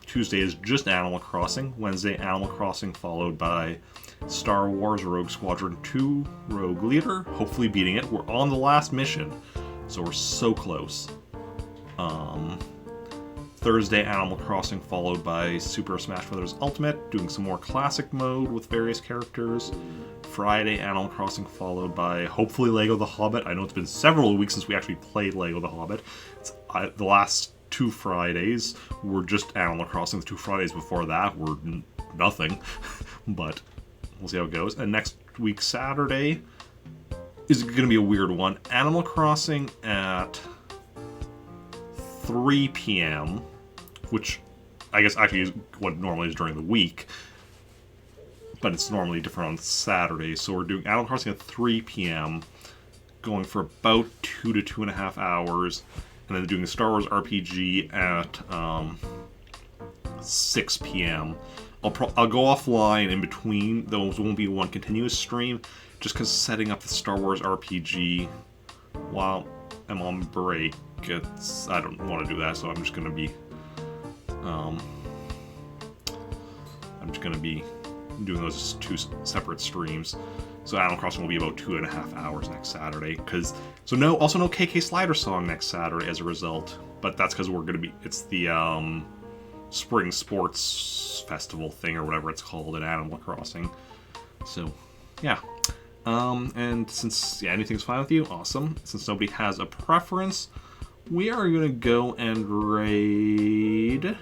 Tuesday is just Animal Crossing. Wednesday, Animal Crossing, followed by Star Wars Rogue Squadron 2 Rogue Leader, hopefully beating it. We're on the last mission, so we're so close. Thursday, Animal Crossing, followed by Super Smash Bros. Ultimate, doing some more classic mode with various characters. Friday, Animal Crossing, followed by hopefully Lego The Hobbit. I know it's been several weeks since we actually played Lego The Hobbit. The last 2 Fridays were just Animal Crossing. The 2 Fridays before that were nothing, but we'll see how it goes. And next week, Saturday, is going to be a weird one. Animal Crossing at 3 p.m., which I guess actually is what normally is during the week, but it's normally different on Saturday. So we're doing Animal Crossing at 3 p.m., going for about 2 to 2.5 hours, and then doing a Star Wars RPG at 6 p.m. I'll go offline in between. Those won't be one continuous stream, just because setting up the Star Wars RPG while I'm on break, I don't want to do that. So I'm just gonna be doing those as 2 separate streams. So Animal Crossing will be about 2.5 hours next Saturday. Also no KK Slider song next Saturday as a result. But that's because it's the Spring Sports Festival thing or whatever it's called in Animal Crossing. So, yeah. And since anything's fine with you, awesome. Since nobody has a preference, we are gonna go and raid.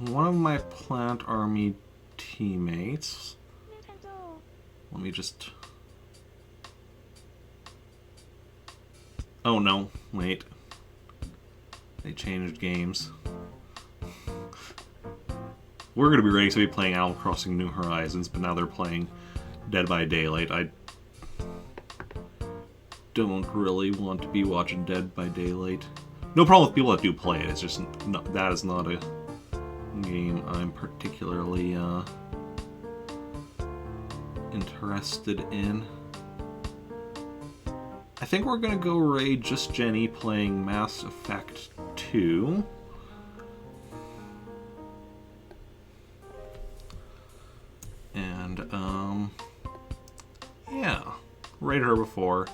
One of my Plant Army teammates. Let me just... Oh no, wait. They changed games. We're going to be ready to be playing Animal Crossing New Horizons, but now they're playing Dead by Daylight. I don't really want to be watching Dead by Daylight. No problem with people that do play it, it's just that is not a game I'm particularly interested in. I think we're gonna go raid just Jenny playing Mass Effect 2. And, yeah. Raided her before.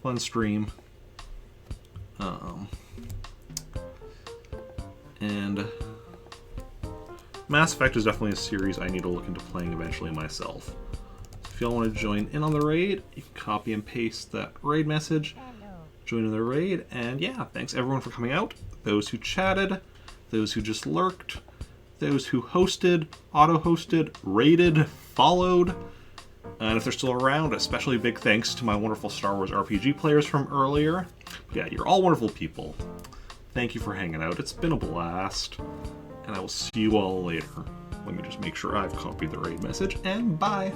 Fun stream. And Mass Effect is definitely a series I need to look into playing eventually myself. If y'all want to join in on the raid, you can copy and paste that raid message, join in the raid, and yeah, thanks everyone for coming out. Those who chatted, those who just lurked, those who hosted, auto-hosted, raided, followed, and if they're still around, especially big thanks to my wonderful Star Wars RPG players from earlier. Yeah, you're all wonderful people. Thank you for hanging out. It's been a blast, and I will see you all later. Let me just make sure I've copied the raid message, and bye!